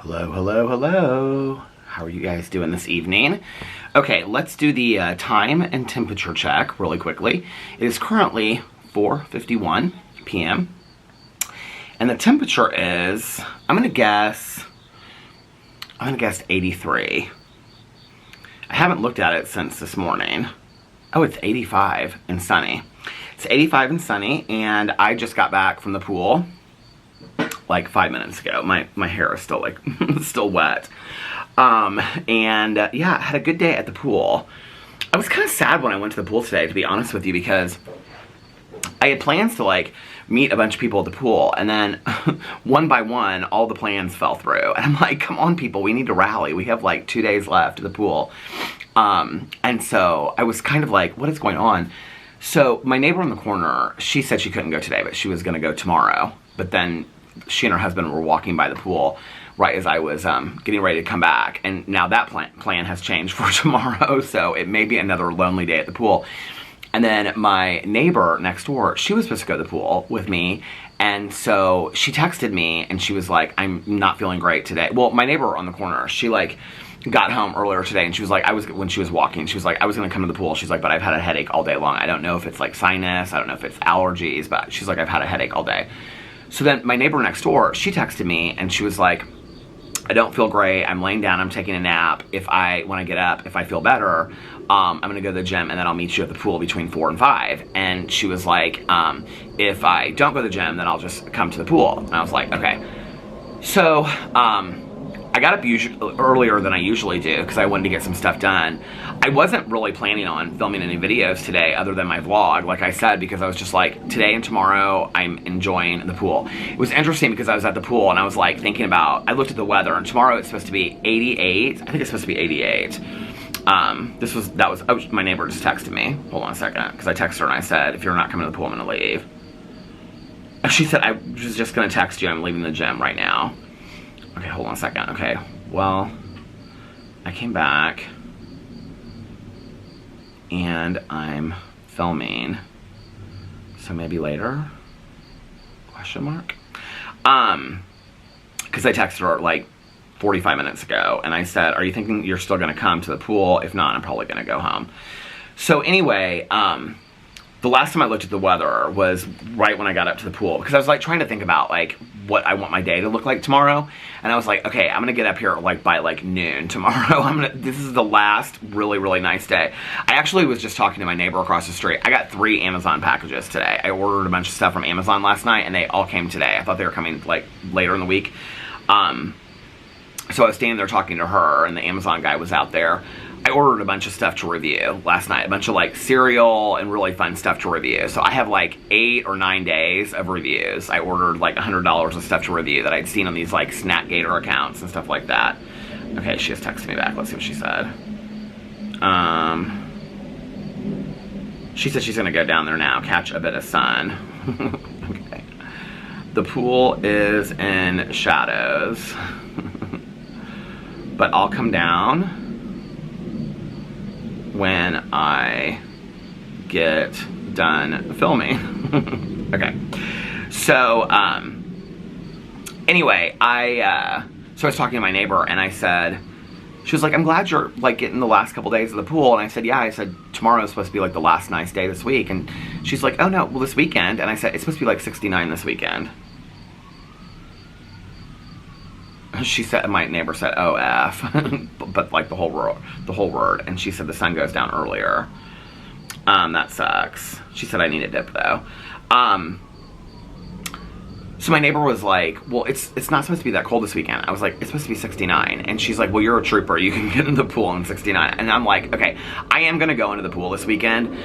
Hello, hello, hello. How are you guys doing this evening? Okay, let's do the time and temperature check really quickly. It is currently 4:51 p.m. And the temperature is, I'm gonna guess 83. I haven't looked at it since this morning. Oh, it's 85 and sunny. It's 85 and sunny, and I just got back from the pool like 5 minutes ago. My hair is still like still wet. Yeah, I had a good day at the pool. I was kind of sad when I went to the pool today, to be honest with you, because I had plans to like meet a bunch of people at the pool, and then one by one all the plans fell through, and I'm like, come on people, we need to rally. We have like 2 days left at the pool. And so I was kind of like, what is going on? So my neighbor in the corner, she said she couldn't go today, but she was gonna go tomorrow. But then she and her husband were walking by the pool right as I was getting ready to come back, and now that plan has changed for tomorrow, so it may be another lonely day at the pool. And then my neighbor next door, she was supposed to go to the pool with me, and so she texted me and she was like, I'm not feeling great today. Well, my neighbor on the corner, she like got home earlier today, and she was like, when she was walking, she was like, I was gonna come to the pool. She's like, but I've had a headache all day long. I don't know if it's like sinus, I don't know if it's allergies, but she's like, I've had a headache all day. So then my neighbor next door, she texted me and she was like, I don't feel great. I'm laying down, I'm taking a nap. When I get up, if I feel better, I'm gonna go to the gym, and then I'll meet you at the pool between 4 and 5. And she was like, if I don't go to the gym, then I'll just come to the pool. And I was like, okay. So, I got up earlier than I usually do because I wanted to get some stuff done. I wasn't really planning on filming any videos today other than my vlog, like I said, because I was just like, today and tomorrow I'm enjoying the pool. It was interesting because I was at the pool and I was like thinking about, I looked at the weather, and tomorrow it's supposed to be 88. I think it's supposed to be 88. My neighbor just texted me. Hold on a second, because I texted her and I said, if you're not coming to the pool, I'm gonna leave. She said, I was just gonna text you, I'm leaving the gym right now. Okay, hold on a second. Okay, well, I came back and I'm filming, so maybe later, question mark? Because I texted her like 45 minutes ago, and I said, are you thinking you're still gonna come to the pool? If not, I'm probably gonna go home. So anyway, the last time I looked at the weather was right when I got up to the pool, because I was like trying to think about like what I want my day to look like tomorrow, and I was like, okay, I'm gonna get up here like by like noon tomorrow. This is the last really nice day. I actually was just talking to my neighbor across the street. I got 3 Amazon packages today. I ordered a bunch of stuff from Amazon last night, and they all came today. I thought they were coming like later in the week. So I was standing there talking to her, and the Amazon guy was out there. I ordered a bunch of stuff to review last night, a bunch of like cereal and really fun stuff to review. So I have like 8 or 9 days of reviews. I ordered like $100 of stuff to review that I'd seen on these like SnapGator accounts and stuff like that. Okay, she just texted me back. Let's see what she said. She said she's gonna go down there now, catch a bit of sun. Okay. The pool is in shadows, but I'll come down when I get done filming. Okay, so anyway, so I was talking to my neighbor, and I said, she was like, I'm glad you're like getting the last couple days of the pool. And I said, yeah. I said, tomorrow is supposed to be like the last nice day this week. And she's like, oh no, well this weekend. And I said, it's supposed to be like 69 this weekend. She said, my neighbor said, oh F, but like the whole word, and she said the sun goes down earlier. That sucks. She said I need a dip though. So my neighbor was like, well, it's not supposed to be that cold this weekend. I was like, it's supposed to be 69. And she's like, well, you're a trooper. You can get in the pool in 69. And I'm like, okay, I am going to go into the pool this weekend,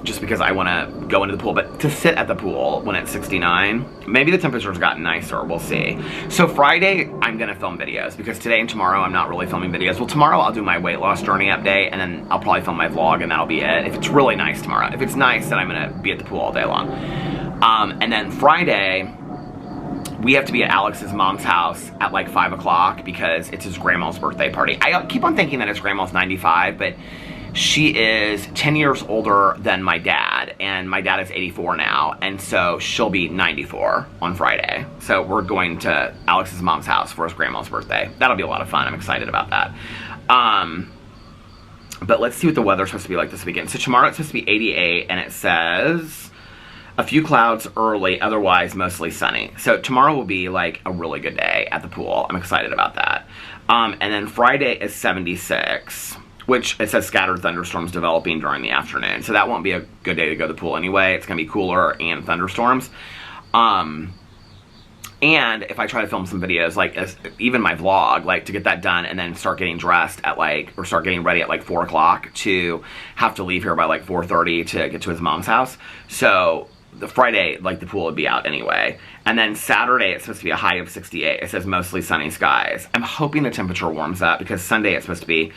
just because I want to go into the pool. But to sit at the pool when it's 69, maybe the temperature's gotten nicer. We'll see. So Friday, I'm going to film videos, because today and tomorrow, I'm not really filming videos. Well, tomorrow I'll do my weight loss journey update, and then I'll probably film my vlog, and that'll be it. If it's really nice tomorrow. If it's nice, then I'm going to be at the pool all day long. And then Friday, we have to be at Alex's mom's house at like 5 o'clock because it's his grandma's birthday party. I keep on thinking that his grandma's 95, but she is 10 years older than my dad, and my dad is 84 now, and so she'll be 94 on Friday. So we're going to Alex's mom's house for his grandma's birthday. That'll be a lot of fun. I'm excited about that. But let's see what the weather's supposed to be like this weekend. So tomorrow it's supposed to be 88, and it says a few clouds early, otherwise mostly sunny. So tomorrow will be like a really good day at the pool. I'm excited about that. And then Friday is 76, which it says scattered thunderstorms developing during the afternoon. So that won't be a good day to go to the pool anyway. It's gonna be cooler and thunderstorms. And if I try to film some videos, like even my vlog, like to get that done and then start getting dressed at like, or start getting ready at like 4 o'clock to have to leave here by like 4:30 to get to his mom's house. So the Friday, like the pool would be out anyway. And then Saturday, it's supposed to be a high of 68. It says mostly sunny skies. I'm hoping the temperature warms up because Sunday it's supposed to be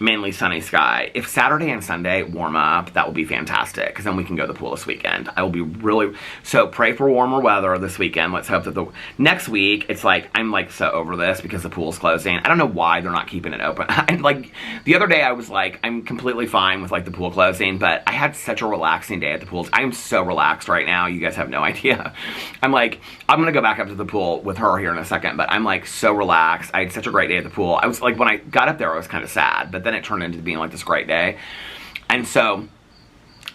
mainly sunny sky. If Saturday and Sunday warm up, that will be fantastic, because then we can go to the pool this weekend. I will be really, so pray for warmer weather this weekend. Let's hope that the next week, it's like, I'm like so over this because the pool's closing. I don't know why they're not keeping it open. Like the other day I was like, I'm completely fine with like the pool closing, but I had such a relaxing day at the pools. I am so relaxed right now. You guys have no idea. I'm like, I'm gonna go back up to the pool with her here in a second, but I'm like so relaxed. I had such a great day at the pool. I was like, when I got up there, I was kind of sad, but then it turned into being like this great day. And so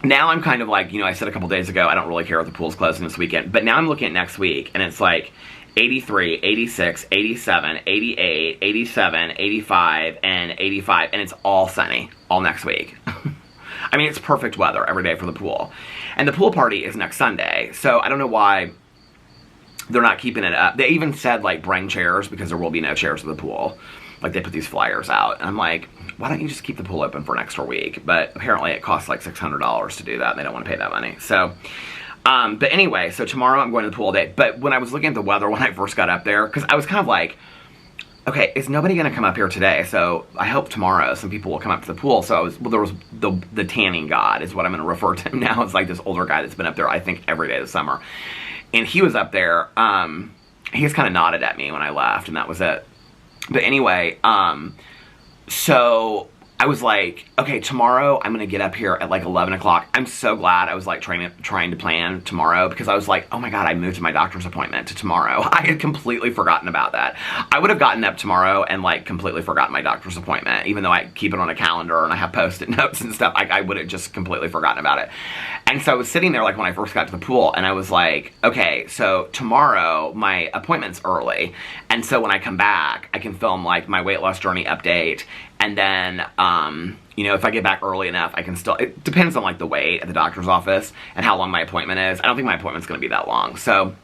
now I'm kind of like, you know, I said a couple days ago, I don't really care if the pool's closing this weekend, but now I'm looking at next week and it's like 83, 86, 87, 88, 87, 85, and 85, and it's all sunny all next week. I mean, it's perfect weather every day for the pool. And the pool party is next Sunday, so I don't know why they're not keeping it up. They even said, like, bring chairs because there will be no chairs at the pool. Like, they put these flyers out. And I'm like, why don't you just keep the pool open for an extra week? But apparently it costs like $600 to do that, and they don't want to pay that money. So, but anyway, so tomorrow I'm going to the pool day. But when I was looking at the weather when I first got up there, because I was kind of like, okay, is nobody going to come up here today? So I hope tomorrow some people will come up to the pool. So I was, well, there was the tanning god is what I'm going to refer to him now. It's like this older guy that's been up there, I think, every day this summer. And he was up there, he just kind of nodded at me when I left, and that was it. But anyway, so I was like, okay, tomorrow I'm going to get up here at like 11 o'clock. I'm so glad I was like trying to plan tomorrow, because I was like, oh my God, I moved my doctor's appointment to tomorrow. I had completely forgotten about that. I would have gotten up tomorrow and like completely forgotten my doctor's appointment, even though I keep it on a calendar and I have Post-it notes and stuff. I would have just completely forgotten about it. And so I was sitting there like when I first got to the pool, and I was like, okay, so tomorrow my appointment's early. And so when I come back, I can film like my weight loss journey update. And then, you know, if I get back early enough, I can still, it depends on like the wait at the doctor's office and how long my appointment is. I don't think my appointment's going to be that long. So,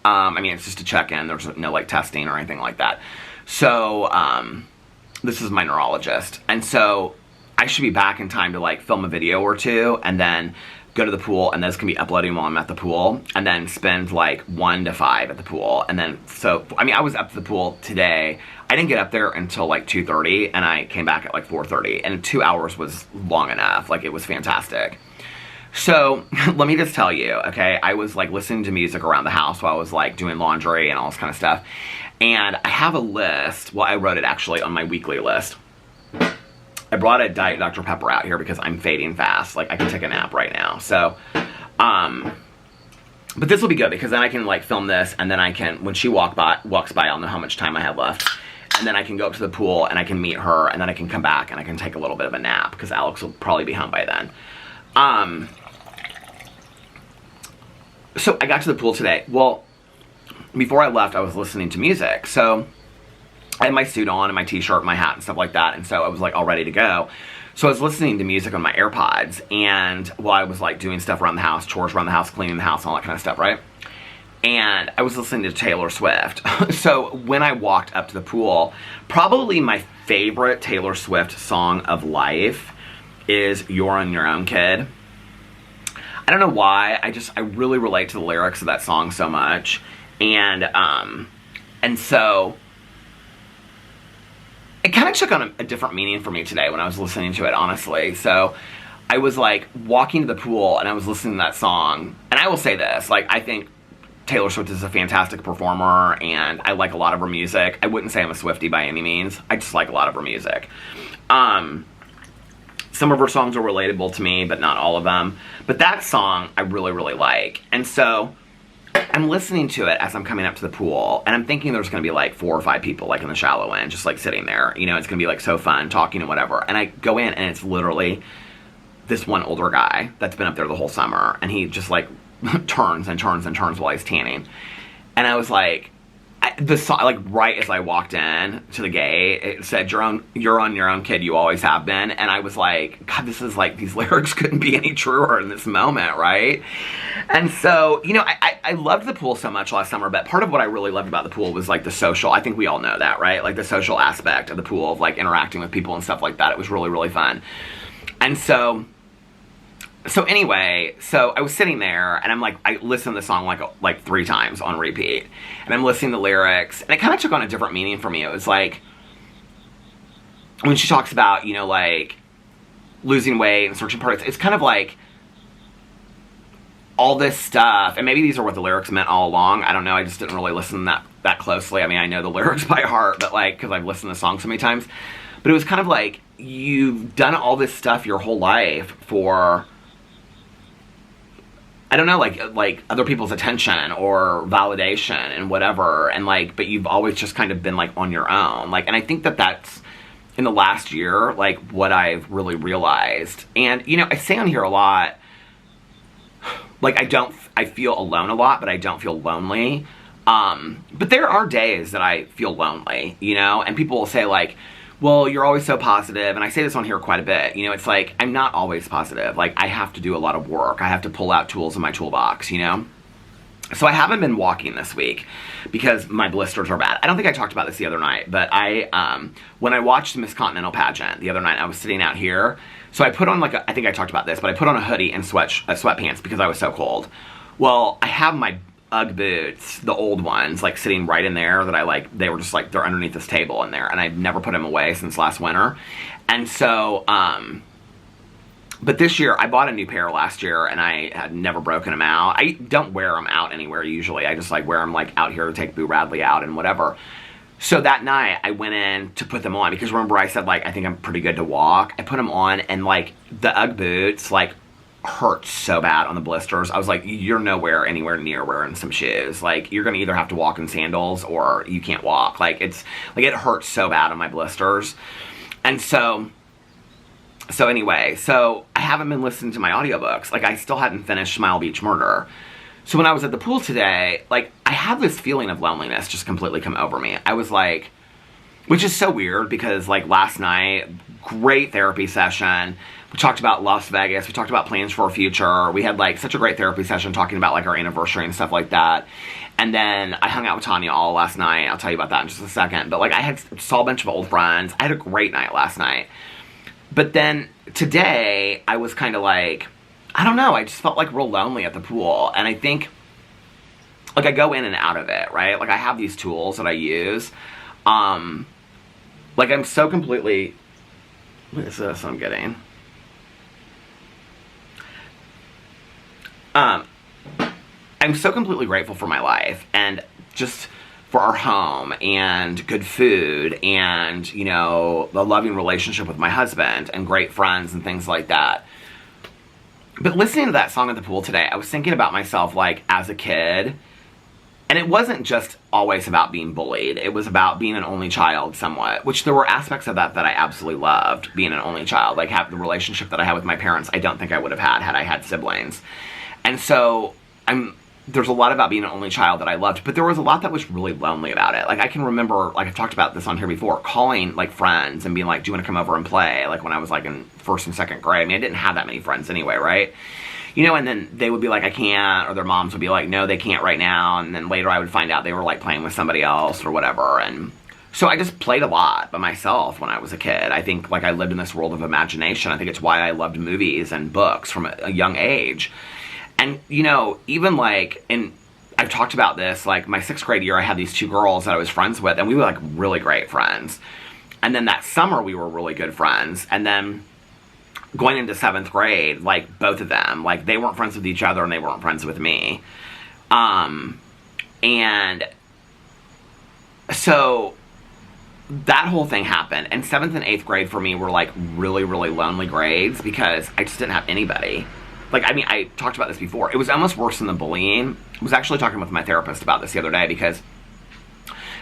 I mean, it's just a check-in. There's no like testing or anything like that. So, this is my neurologist. And so I should be back in time to like film a video or two and then go to the pool, and this can be uploading while I'm at the pool, and then spend like 1 to 5 at the pool. And then, so, I mean, I was up to the pool today. I didn't get up there until like 2:30, and I came back at like 4:30, and 2 hours was long enough. Like, it was fantastic. So, let me just tell you, okay, I was like listening to music around the house while I was like doing laundry and all this kind of stuff. And I have a list, well, I wrote it actually on my weekly list. I brought a Diet Dr. Pepper out here because I'm fading fast. Like, I can take a nap right now. So, but this will be good because then I can like film this, and then I can, when she walks by, I'll know how much time I have left. And then I can go up to the pool and I can meet her, and then I can come back and I can take a little bit of a nap because Alex will probably be home by then. So I got to the pool today. Well, before I left, I was listening to music. So I had my suit on and my t-shirt, my hat and stuff like that, and so I was like all ready to go. So I was listening to music on my AirPods, and while I was like doing stuff around the house, chores around the house, cleaning the house, all that kind of stuff, right? And I was listening to Taylor Swift. So when I walked up to the pool, probably my favorite Taylor Swift song of life is You're on Your Own, Kid. I don't know why, I really relate to the lyrics of that song so much. And so it kind of took on a different meaning for me today when I was listening to it, honestly. So I was like walking to the pool and I was listening to that song. And I will say this, like, I think Taylor Swift is a fantastic performer, and I like a lot of her music. I wouldn't say I'm a Swiftie by any means. I just like a lot of her music. Some of her songs are relatable to me, but not all of them. But that song I really, really like. And so I'm listening to it as I'm coming up to the pool, and I'm thinking there's going to be like 4 or 5 people like in the shallow end, just like sitting there. You know, it's going to be like so fun talking and whatever. And I go in, and it's literally this one older guy that's been up there the whole summer, and he just like turns and turns and turns while he's tanning. And I was like, the song, like right as I walked in to the gate, it said, you're on your own, kid, you always have been. And I was like, God, this is like, these lyrics couldn't be any truer in this moment, right? And so, you know, I loved the pool so much last summer, but part of what I really loved about the pool was like the social, I think we all know that, right? Like the social aspect of the pool, of like interacting with people and stuff like that. It was really, really fun. And so anyway, so I was sitting there, and I'm like, I listened to the song like 3 times on repeat, and I'm listening to the lyrics, and it kind of took on a different meaning for me. It was like, when she talks about, you know, like, losing weight and searching parts, it's kind of like, all this stuff, and maybe these are what the lyrics meant all along, I don't know, I just didn't really listen that closely. I mean, I know the lyrics by heart, but like, because I've listened to the song so many times, but it was kind of like, you've done all this stuff your whole life for, I don't know, like other people's attention or validation and whatever, and like, but you've always just kind of been like on your own, like, and I think that that's in the last year, like, what I've really realized. And, you know, I say on here a lot, like, I feel alone a lot, but I don't feel lonely, but there are days that I feel lonely, you know, and people will say like, well, you're always so positive, and I say this on here quite a bit, you know, it's like, I'm not always positive, like, I have to do a lot of work, I have to pull out tools in my toolbox, you know? So I haven't been walking this week, because my blisters are bad. I don't think I talked about this the other night, but when I watched the Miss Continental pageant the other night, I was sitting out here, so I put on like I think I talked about this, but I put on a hoodie and sweatpants because I was so cold. Well, I have my Ugg boots, the old ones, like sitting right in there that I like, they were just like, they're underneath this table in there, and I've never put them away since last winter. And so, but this year, I bought a new pair last year, and I had never broken them out. I don't wear them out anywhere usually, I just like wear them like out here to take Boo Radley out and whatever. So that night, I went in to put them on, because remember I said like, I think I'm pretty good to walk. I put them on, and like, the Ugg boots, like, hurt so bad on the blisters. I was like, you're anywhere near wearing some shoes. Like, you're gonna either have to walk in sandals or you can't walk. Like, it's like, it hurts so bad on my blisters. And so anyway, so I haven't been listening to my audiobooks. Like, I still hadn't finished Smile Beach Murder. So when I was at the pool today, like, I had this feeling of loneliness just completely come over me. I was like, which is so weird, because like last night, great therapy session. We talked about Las Vegas. We talked about plans for our future. We had like such a great therapy session talking about like our anniversary and stuff like that. And then I hung out with Tanya all last night. I'll tell you about that in just a second. But like, I saw a bunch of old friends. I had a great night last night. But then today I was kind of like, I don't know. I just felt like real lonely at the pool. And I think like I go in and out of it, right? Like, I have these tools that I use. Like, I'm so completely, what is this I'm getting? I'm so completely grateful for my life, and just for our home, and good food, and, you know, the loving relationship with my husband, and great friends, and things like that. But listening to that song at the pool today, I was thinking about myself, like, as a kid, and it wasn't just always about being bullied. It was about being an only child somewhat, which there were aspects of that that I absolutely loved, being an only child. Like, have the relationship that I had with my parents, I don't think I would have had I had siblings. And so, there's a lot about being an only child that I loved, but there was a lot that was really lonely about it. Like, I can remember, like, I've talked about this on here before, calling, like, friends and being like, do you want to come over and play? Like, when I was, like, in 1st and 2nd grade. I mean, I didn't have that many friends anyway, right? You know, and then they would be like, I can't, or their moms would be like, no, they can't right now, and then later I would find out they were, like, playing with somebody else or whatever, and so I just played a lot by myself when I was a kid. I think, like, I lived in this world of imagination. I think it's why I loved movies and books from a young age. And, you know, even, like, I've talked about this, like, my 6th grade year, I had these 2 girls that I was friends with, and we were, like, really great friends. And then that summer, we were really good friends, and then going into 7th grade, like, both of them, like, they weren't friends with each other, and they weren't friends with me. And so that whole thing happened. And 7th and 8th grade for me were like really, really lonely grades because I just didn't have anybody. Like, I mean, I talked about this before. It was almost worse than the bullying. I was actually talking with my therapist about this the other day because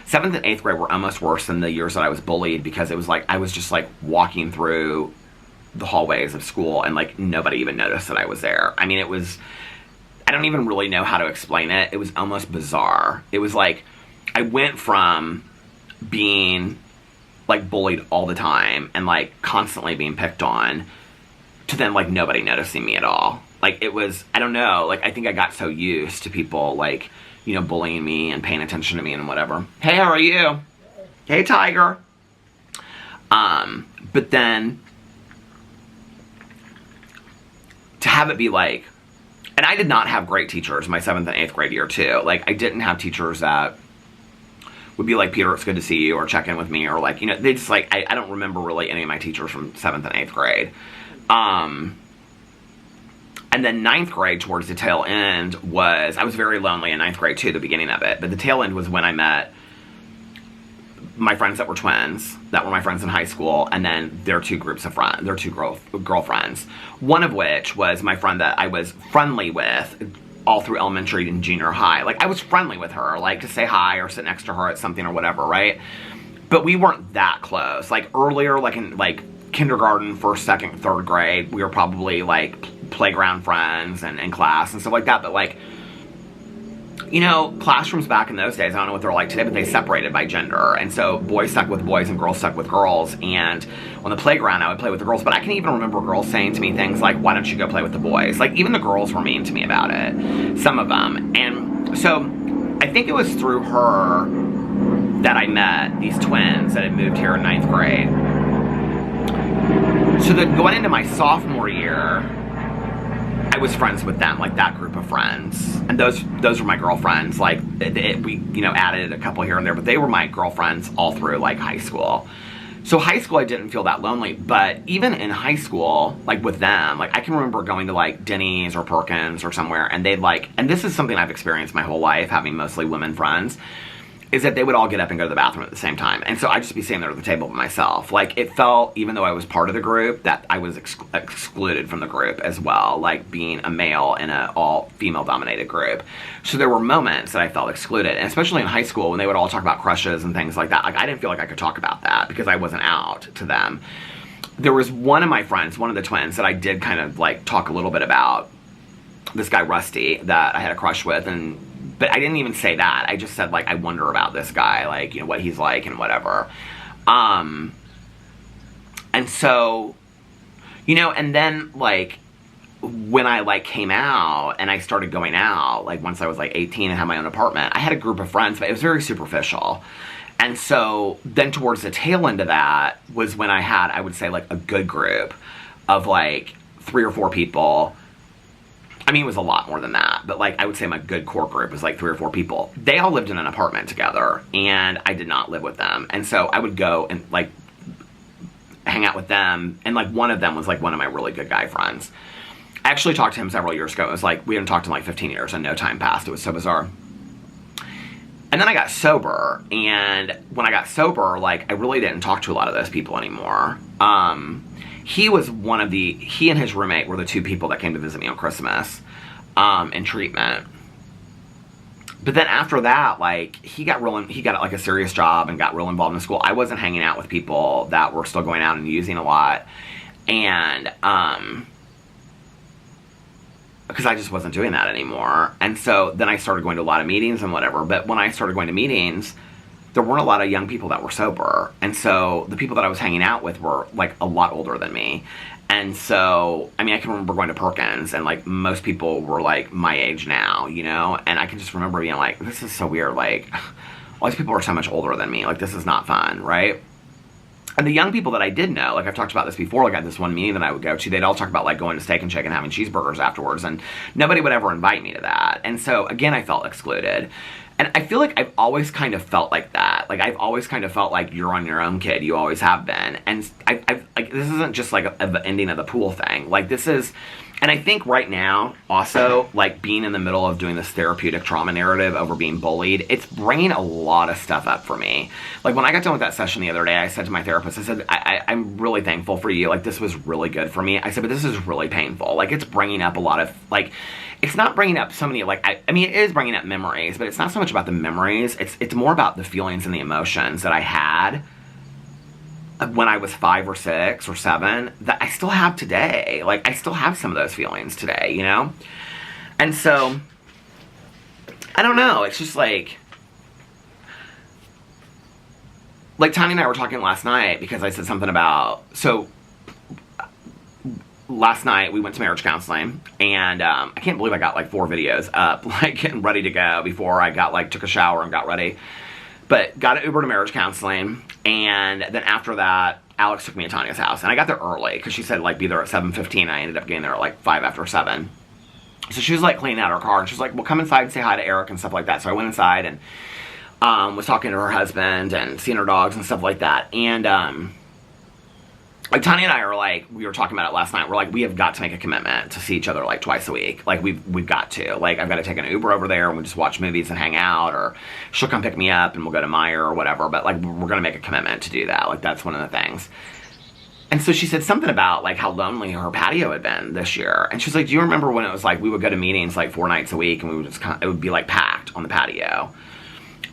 7th and 8th grade were almost worse than the years that I was bullied, because it was like I was just like walking through the hallways of school and like nobody even noticed that I was there. I mean, it was, I don't even really know how to explain it. It was almost bizarre. It was like I went from being like bullied all the time and like constantly being picked on to then like nobody noticing me at all. Like, it was, I don't know, like I think I got so used to people like, you know, bullying me and paying attention to me and whatever. Hey, how are you? Hey, Tiger. But then to have it be like, and I did not have great teachers my 7th and 8th grade year too. Like, I didn't have teachers that would be like, Peter, it's good to see you, or check in with me, or like, you know, they just like, I don't remember really any of my teachers from 7th and 8th grade. And then 9th grade, towards the tail end, I was very lonely in 9th grade too, the beginning of it. But the tail end was when I met my friends that were twins, that were my friends in high school, and then their two groups of friends, their two girlfriends. One of which was my friend that I was friendly with all through elementary and junior high. Like, I was friendly with her, like to say hi or sit next to her at something or whatever, right? But we weren't that close. Like, earlier, like in like kindergarten, 1st, 2nd, 3rd grade, we were probably like playground friends and in class and stuff like that. But like, you know, classrooms back in those days, I don't know what they're like today, but they separated by gender. And so boys stuck with boys and girls stuck with girls. And on the playground, I would play with the girls. But I can even remember girls saying to me things like, why don't you go play with the boys? Like, even the girls were mean to me about it, some of them. And so I think it was through her that I met these twins that had moved here in 9th grade. So then going into my sophomore year, I was friends with them, like that group of friends. And those were my girlfriends. Like, we, you know, added a couple here and there, but they were my girlfriends all through, like, high school. So high school, I didn't feel that lonely. But even in high school, like, with them, like, I can remember going to, like, Denny's or Perkins or somewhere, and they'd, like, and this is something I've experienced my whole life, having mostly women friends, is that they would all get up and go to the bathroom at the same time. And so I'd just be sitting there at the table by myself. Like, it felt, even though I was part of the group, that I was excluded from the group as well, like being a male in an all-female dominated group. So there were moments that I felt excluded, and especially in high school when they would all talk about crushes and things like that. Like, I didn't feel like I could talk about that because I wasn't out to them. There was one of my friends, one of the twins, that I did kind of, like, talk a little bit about. This guy, Rusty, that I had a crush with, but I didn't even say that. I just said, like, I wonder about this guy, like, you know, what he's like and whatever. And so, you know, and then, like, when I, like, came out and I started going out, like, once I was, like, 18 and had my own apartment, I had a group of friends, but it was very superficial. And so then towards the tail end of that was when I would say, like, a good group of, like, 3 or 4 people. I mean, it was a lot more than that, but, like, I would say my good core group was, like, 3 or 4 people. They all lived in an apartment together, and I did not live with them. And so I would go and, like, hang out with them, and, like, one of them was, like, one of my really good guy friends. I actually talked to him several years ago. It was, like, we hadn't talked in, like, 15 years, and no time passed. It was so bizarre. And then I got sober, and when I got sober, like, I really didn't talk to a lot of those people anymore. He and his roommate were the 2 people that came to visit me on Christmas, in treatment. But then after that, like, he got like a serious job and got real involved in school. I wasn't hanging out with people that were still going out and using a lot. And, because I just wasn't doing that anymore. And so then I started going to a lot of meetings and whatever. But when I started going to meetings, there weren't a lot of young people that were sober. And so the people that I was hanging out with were, like, a lot older than me. And so, I mean, I can remember going to Perkins, and, like, most people were, like, my age now, you know? And I can just remember being like, this is so weird. Like, all these people are so much older than me. Like, this is not fun, right? And the young people that I did know, like, I've talked about this before, like, at this one meeting that I would go to, they'd all talk about, like, going to Steak and Shake and having cheeseburgers afterwards, and nobody would ever invite me to that. And so, again, I felt excluded. And I feel like I've always kind of felt like that. Like, I've always kind of felt like you're on your own, kid. You always have been. And I've like, this isn't just like the ending of the pool thing. Like, this is, and I think right now, also, like, being in the middle of doing this therapeutic trauma narrative over being bullied, it's bringing a lot of stuff up for me. Like, when I got done with that session the other day, I said to my therapist, I said, I'm really thankful for you. Like, this was really good for me. I said, but this is really painful. Like, it's bringing up a lot of, like, it's not bringing up so many, like, I mean, it is bringing up memories, but it's not so much about the memories. It's more about the feelings and the emotions that I had when I was 5 or 6 or 7 that I still have today. Like, I still have some of those feelings today, you know? And so, I don't know. It's just like Tanya and I were talking last night because I said something about, so last night we went to marriage counseling, and I can't believe I got like 4 videos up, like getting ready to go before I got like, took a shower and got ready. But got an Uber to marriage counseling, and then after that, Alex took me to Tanya's house, and I got there early because she said like be there at 7:15. I ended up getting there at like 5 after 7. So she was like cleaning out her car, and she's like, well, come inside and say hi to Eric and stuff like that. So I went inside and was talking to her husband and seeing her dogs and stuff like that. And like, Tanya and I are like, we were talking about it last night, we're like, we have got to make a commitment to see each other like twice a week. Like, we've got to. Like, I've got to take an Uber over there and we'll just watch movies and hang out, or she'll come pick me up and we'll go to Meyer or whatever. But like, we're gonna make a commitment to do that. Like, that's one of the things. And so she said something about like how lonely her patio had been this year. And she's like, do you remember when it was like we would go to meetings like 4 nights a week and we would just it would be like packed on the patio?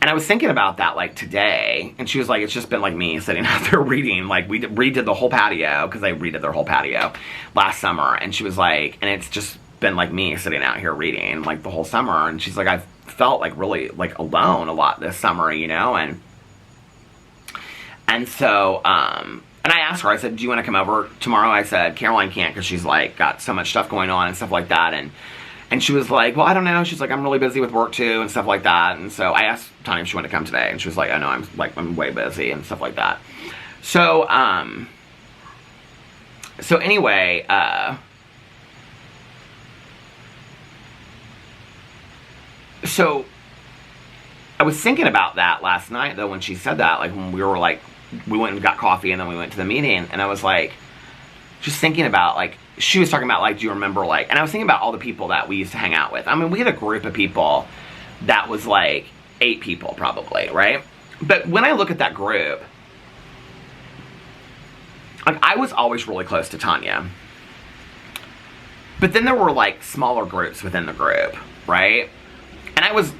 And I was thinking about that, like, today, and she was like, it's just been, like, me sitting out there reading. Like, we redid the whole patio, because they redid their whole patio last summer, and she was like, and it's just been, like, me sitting out here reading, like, the whole summer, and she's like, I've felt, like, really, like, alone a lot this summer, you know, and so, and I asked her, I said, do you want to come over tomorrow? I said, Caroline can't, because she's, like, got so much stuff going on and stuff like that, and she was like, well, I don't know. She's like, I'm really busy with work too and stuff like that. And so I asked Tanya if she wanted to come today, and she was like, oh no, I'm way busy and stuff like that. So, so anyway, so I was thinking about that last night though, when she said that, like when we were like, we went and got coffee and then we went to the meeting, and I was like, just thinking about like, she was talking about like, do you remember like, and I was thinking about all the people that we used to hang out with. I mean, we had a group of people that was like 8 people probably, right? But when I look at that group, like, I was always really close to Tanya. But then there were like smaller groups within the group, right? And I was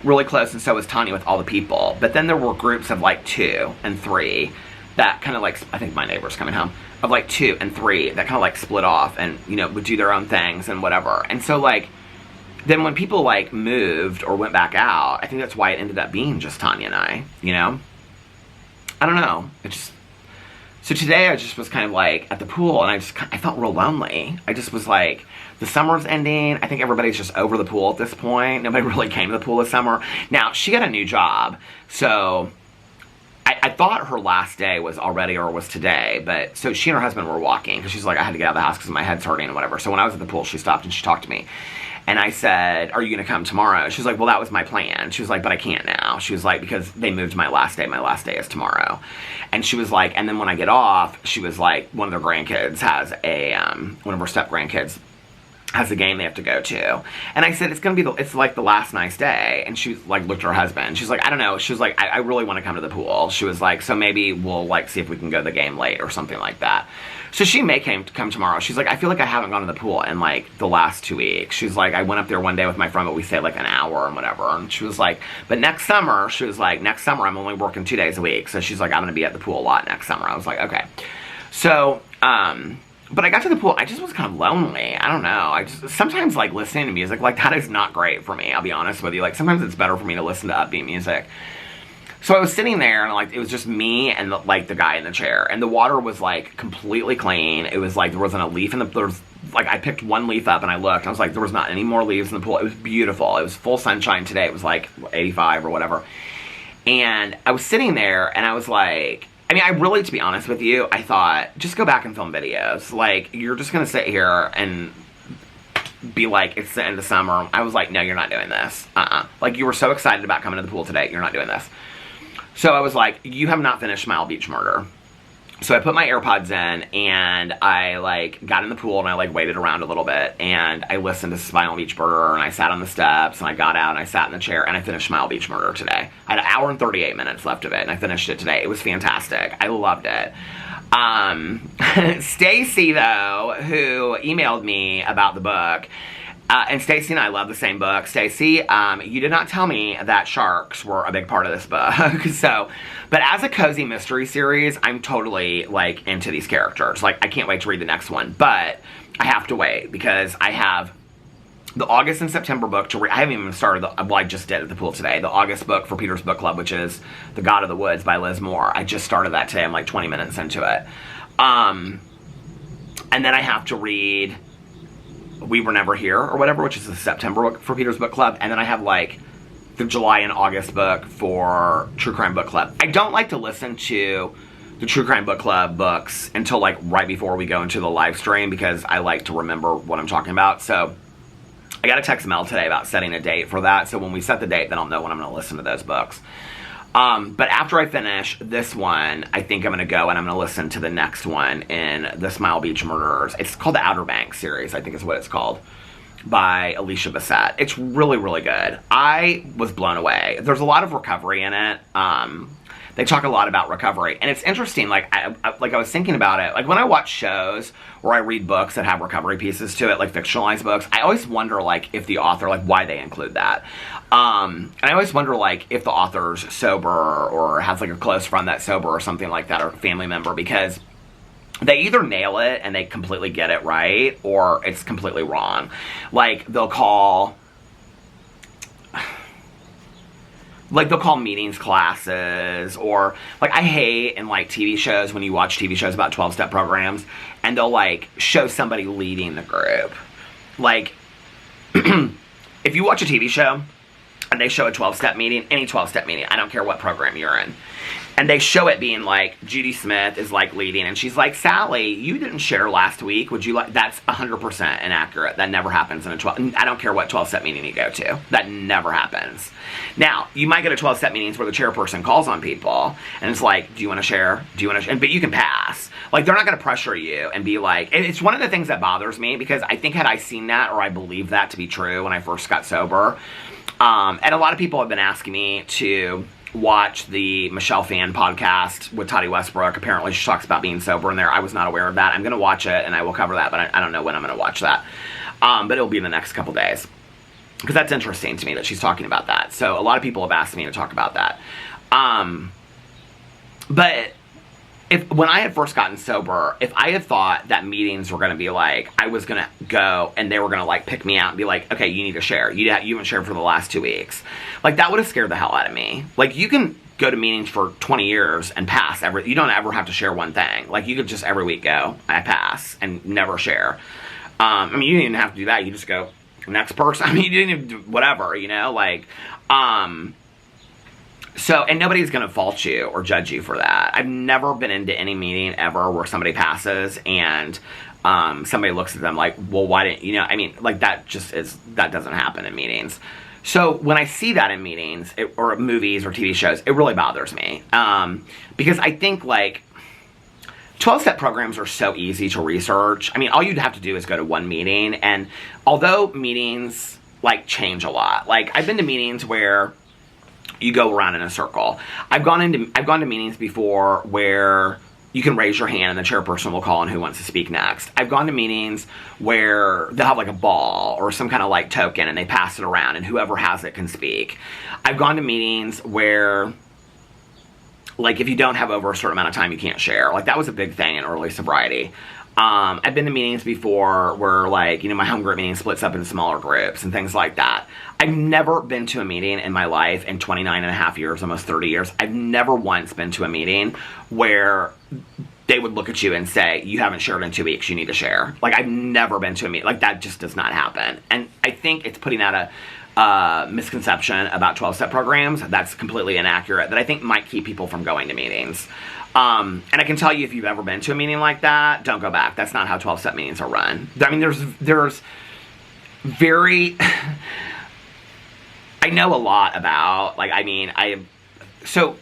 really close, and so was Tanya, with all the people. But then there were groups of like 2 and 3 that kind of like, I think my neighbor's coming home, of like 2 and 3 that kind of like split off and, you know, would do their own things and whatever. And so like, then when people like moved or went back out, I think that's why it ended up being just Tanya and I, you know? I don't know. It just, so today I just was kind of like at the pool, and I felt real lonely. I just was like, the summer's ending. I think everybody's just over the pool at this point. Nobody really came to the pool this summer. Now, she got a new job, so I thought her last day was already, or was today, but so she and her husband were walking, because she's like, I had to get out of the house because my head's hurting and whatever. So when I was at the pool, she stopped and she talked to me. And I said, are you going to come tomorrow? She was like, well, that was my plan. She was like, but I can't now. She was like, because they moved my last day. My last day is tomorrow. And she was like, and then when I get off, she was like, one of their grandkids has a, one of her step grandkids has a game they have to go to. And I said, it's like the last nice day. And she like looked at her husband. She's like, I don't know. She was like, I really want to come to the pool. She was like, so maybe we'll like see if we can go to the game late or something like that. So she may come tomorrow. She's like, I feel like I haven't gone to the pool in like the last 2 weeks. She's like, I went up there one day with my friend, but we stayed like an hour and whatever. And she was like, but next summer, she was like, next summer I'm only working 2 days a week. So she's like, I'm going to be at the pool a lot next summer. I was like, okay. So, but I got to the pool, I just was kind of lonely. I don't know. Sometimes like listening to music like that is not great for me, I'll be honest with you. Like sometimes it's better for me to listen to upbeat music. So I was sitting there, and like it was just me and the guy in the chair, and the water was like completely clean. It was like there wasn't a leaf in there was like, I picked one leaf up and I looked, and I was like, there was not any more leaves in the pool. It was beautiful. It was full sunshine today. It was like 85 or whatever. And I was sitting there and I was like, I mean, I really, to be honest with you, I thought, just go back and film videos. Like, you're just gonna sit here and be like, it's the end of summer. I was like, no, you're not doing this. Like, you were so excited about coming to the pool today. You're not doing this. So I was like, you have not finished Smile Beach Murder. So I put my AirPods in, and I, like, got in the pool, and I, like, waited around a little bit, and I listened to Smile Beach Murder, and I sat on the steps, and I got out, and I sat in the chair, and I finished Smile Beach Murder today. I had an hour and 38 minutes left of it, and I finished it today. It was fantastic. I loved it. Stacy, though, who emailed me about the book, and Stacy and I love the same book. Stacy, you did not tell me that sharks were a big part of this book. So, but as a cozy mystery series, I'm totally, like, into these characters. Like, I can't wait to read the next one. But I have to wait because I have the August and September book to read. I haven't even started well, I just did at the pool today. The August book for Peter's Book Club, which is The God of the Woods by Liz Moore. I just started that today. I'm like 20 minutes into it. And then I have to read We Were Never Here or whatever, which is the September book for Peter's Book Club. And then I have, like, the July and August book for True Crime Book Club. I don't like to listen to the True Crime Book Club books until, like, right before we go into the live stream because I like to remember what I'm talking about. So I got a text Mel today about setting a date for that. So when we set the date, then I'll know when I'm going to listen to those books. But after I finish this one, I think I'm going to go and I'm going to listen to the next one in the Smile Beach Murderers. It's called the Outer Banks series, I think is what it's called, by Alicia Bassett. It's really, really good. I was blown away. There's a lot of recovery in it. They talk a lot about recovery. And it's interesting, like I was thinking about it. Like, when I watch shows or I read books that have recovery pieces to it, like fictionalized books, I always wonder, like, if the author, like, why they include that. And I always wonder, like, if the author's sober or has, like, a close friend that's sober or something like that, or a family member, because they either nail it and they completely get it right, or it's completely wrong. Like, they'll call meetings classes, or, like, I hate in, like, TV shows when you watch TV shows about 12-step programs, and they'll, like, show somebody leading the group. Like, if you watch a TV show, and they show a 12-step meeting, any 12-step meeting, I don't care what program you're in, and they show it being, like, Judy Smith is, like, leading, and she's like, Sally, you didn't share last week, would you like, that's 100% inaccurate. That never happens in a 12, I don't care what 12-step meeting you go to. That never happens. Now, you might get a 12-step meetings where the chairperson calls on people, and it's like, do you want to share? Do you want to share? But you can pass. Like, they're not going to pressure you and be like, it's one of the things that bothers me, because I think had I seen that, or I believed that to be true when I first got sober, and a lot of people have been asking me to watch the Michelle Phan podcast with Toddy Westbrook. Apparently she talks about being sober in there. I was not aware of that. I'm going to watch it, and I will cover that, but I don't know when I'm going to watch that. But it'll be in the next couple days, because that's interesting to me that she's talking about that. So a lot of people have asked me to talk about that. But when I had first gotten sober, if I had thought that meetings were going to be like, I was going to go and they were going to, like, pick me out and be like, okay, you need to share. You haven't shared for the last 2 weeks. Like, that would have scared the hell out of me. Like, you can go to meetings for 20 years and pass. You don't ever have to share one thing. Like, you could just every week go, I pass, and never share. I mean, you didn't even have to do that. You just go, next person. I mean, you didn't even do whatever, you know? Like, so, and nobody's going to fault you or judge you for that. I've never been into any meeting ever where somebody passes and somebody looks at them like, well, why didn't, you know, I mean, like, that doesn't happen in meetings. So when I see that in meetings, or movies or TV shows, it really bothers me. Because I think, like, 12-step programs are so easy to research. I mean, all you'd have to do is go to one meeting, and although meetings, like, change a lot. Like, I've been to meetings where you go around in a circle. I've gone to meetings before where you can raise your hand and the chairperson will call on who wants to speak next. I've gone to meetings where they'll have, like, a ball or some kind of, like, token, and they pass it around and whoever has it can speak. I've gone to meetings where, like, if you don't have over a certain amount of time, you can't share. Like, that was a big thing in early sobriety. I've been to meetings before where, like, you know, my home group meeting splits up into smaller groups and things like that. I've never been to a meeting in my life in 29 and a half years, almost 30 years. I've never once been to a meeting where they would look at you and say, you haven't shared in 2 weeks, you need to share. Like, I've never been to a meeting. Like, that just does not happen. And I think it's putting out a misconception about 12-step programs that's completely inaccurate, that I think might keep people from going to meetings. And I can tell you, if you've ever been to a meeting like that, don't go back. That's not how 12-step meetings are run. I mean, there's very, I know a lot about, like, I mean, so,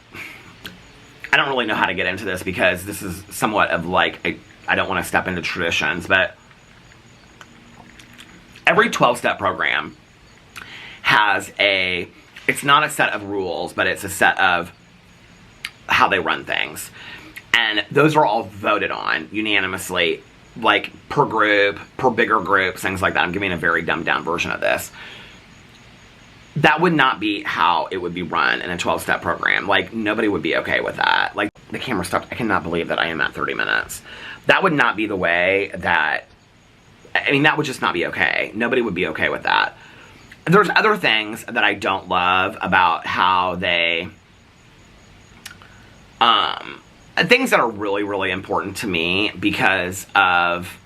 I don't really know how to get into this because this is somewhat of like, I don't want to step into traditions, but every 12-step program has it's not a set of rules, but it's a set of how they run things. And those are all voted on unanimously, like per group, per bigger groups, things like that. I'm giving a very dumbed down version of this. That would not be how it would be run in a 12-step program. Like, nobody would be okay with that. Like, the camera stopped. I cannot believe that I am at 30 minutes. That would not be the way that, I mean, that would just not be okay. Nobody would be okay with that. There's other things that I don't love about how they, things that are really, really important to me because of,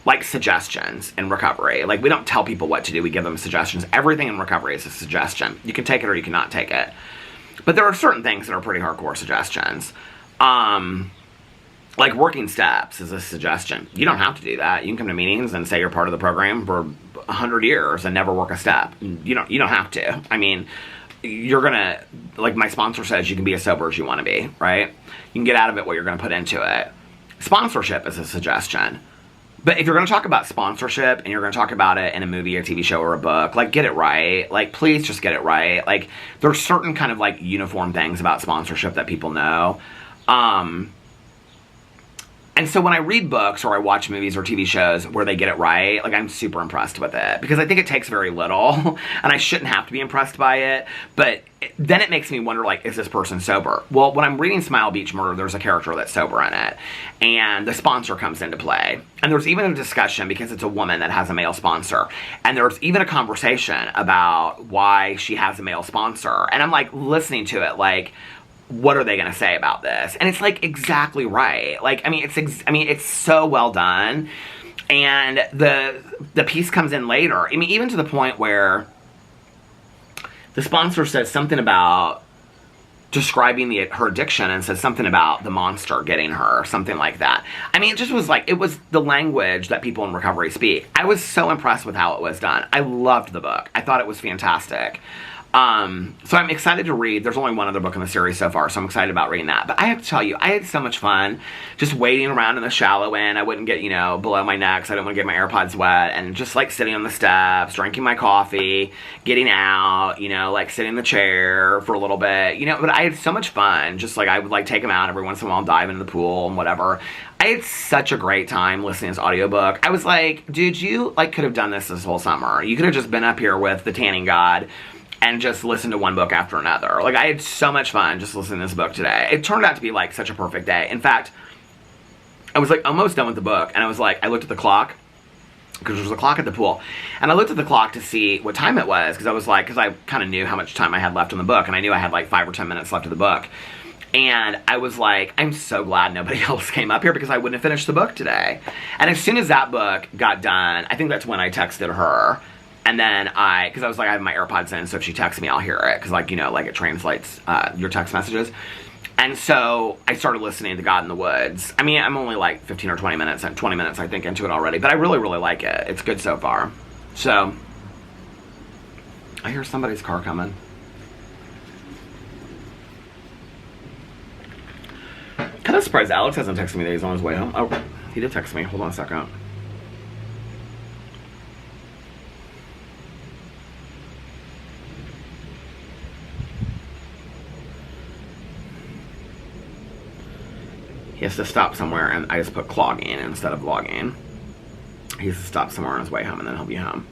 like, suggestions in recovery. Like, we don't tell people what to do, we give them suggestions. Everything in recovery is a suggestion. You can take it or you cannot take it. But there are certain things that are pretty hardcore suggestions. Like, working steps is a suggestion. You don't have to do that. You can come to meetings and say you're part of the program for 100 years and never work a step. You don't have to. I mean, you're gonna, like my sponsor says, you can be as sober as you want to be, right? You can get out of it what you're gonna put into it. Sponsorship is a suggestion. But if you're going to talk about sponsorship and you're going to talk about it in a movie, a TV show, or a book, like, get it right. Like, please just get it right. Like, there's certain kind of, like, uniform things about sponsorship that people know. And so when I read books or I watch movies or TV shows where they get it right, like, I'm super impressed with it. Because I think it takes very little, and I shouldn't have to be impressed by it. But then it makes me wonder, like, is this person sober? Well, when I'm reading Smile Beach Murder, there's a character that's sober in it. And the sponsor comes into play. And there's even a discussion, because it's a woman that has a male sponsor. And there's even a conversation about why she has a male sponsor. And I'm, like, listening to it, like, what are they going to say about this? And it's, like, exactly right. Like, I mean, it's so well done. And the piece comes in later. I mean, even to the point where the sponsor says something about describing her addiction and says something about the monster getting her, something like that. I mean, it just was like, it was the language that people in recovery speak. I was so impressed with how it was done. I loved the book. I thought it was fantastic. So I'm excited to read. There's only one other book in the series so far, so I'm excited about reading that. But I have to tell you, I had so much fun just waiting around in the shallow end. I wouldn't get, you know, below my neck, so I didn't want to get my AirPods wet, and just, like, sitting on the steps, drinking my coffee, getting out, you know, like, sitting in the chair for a little bit, you know. But I had so much fun. Just, like, I would, like, take them out every once in a while, dive into the pool and whatever. I had such a great time listening to this audiobook. I was like, dude, you, like, could have done this whole summer. You could have just been up here with the tanning god and just listen to one book after another. Like, I had so much fun just listening to this book today. It turned out to be, like, such a perfect day. In fact, I was, like, almost done with the book, and I was like, I looked at the clock, because there was a clock at the pool, and I looked at the clock to see what time it was, because I was like, because I kind of knew how much time I had left on the book, and I knew I had, like, 5 or 10 minutes left of the book. And I was like, I'm so glad nobody else came up here, because I wouldn't have finished the book today. And as soon as that book got done, I think that's when I texted her. And then because I was like, I have my AirPods in, so if she texts me, I'll hear it. Because, like, you know, like, it translates your text messages. And so I started listening to God in the Woods. I mean, I'm only, like, 15 or 20 minutes, and 20 minutes, I think, into it already. But I really, really like it. It's good so far. So, I hear somebody's car coming. Kind of surprised Alex hasn't texted me that he's on his way home. Oh, he did text me. Hold on a second. He has to stop somewhere, and I just put clogging instead of logging. He has to stop somewhere on his way home, and then he'll be home.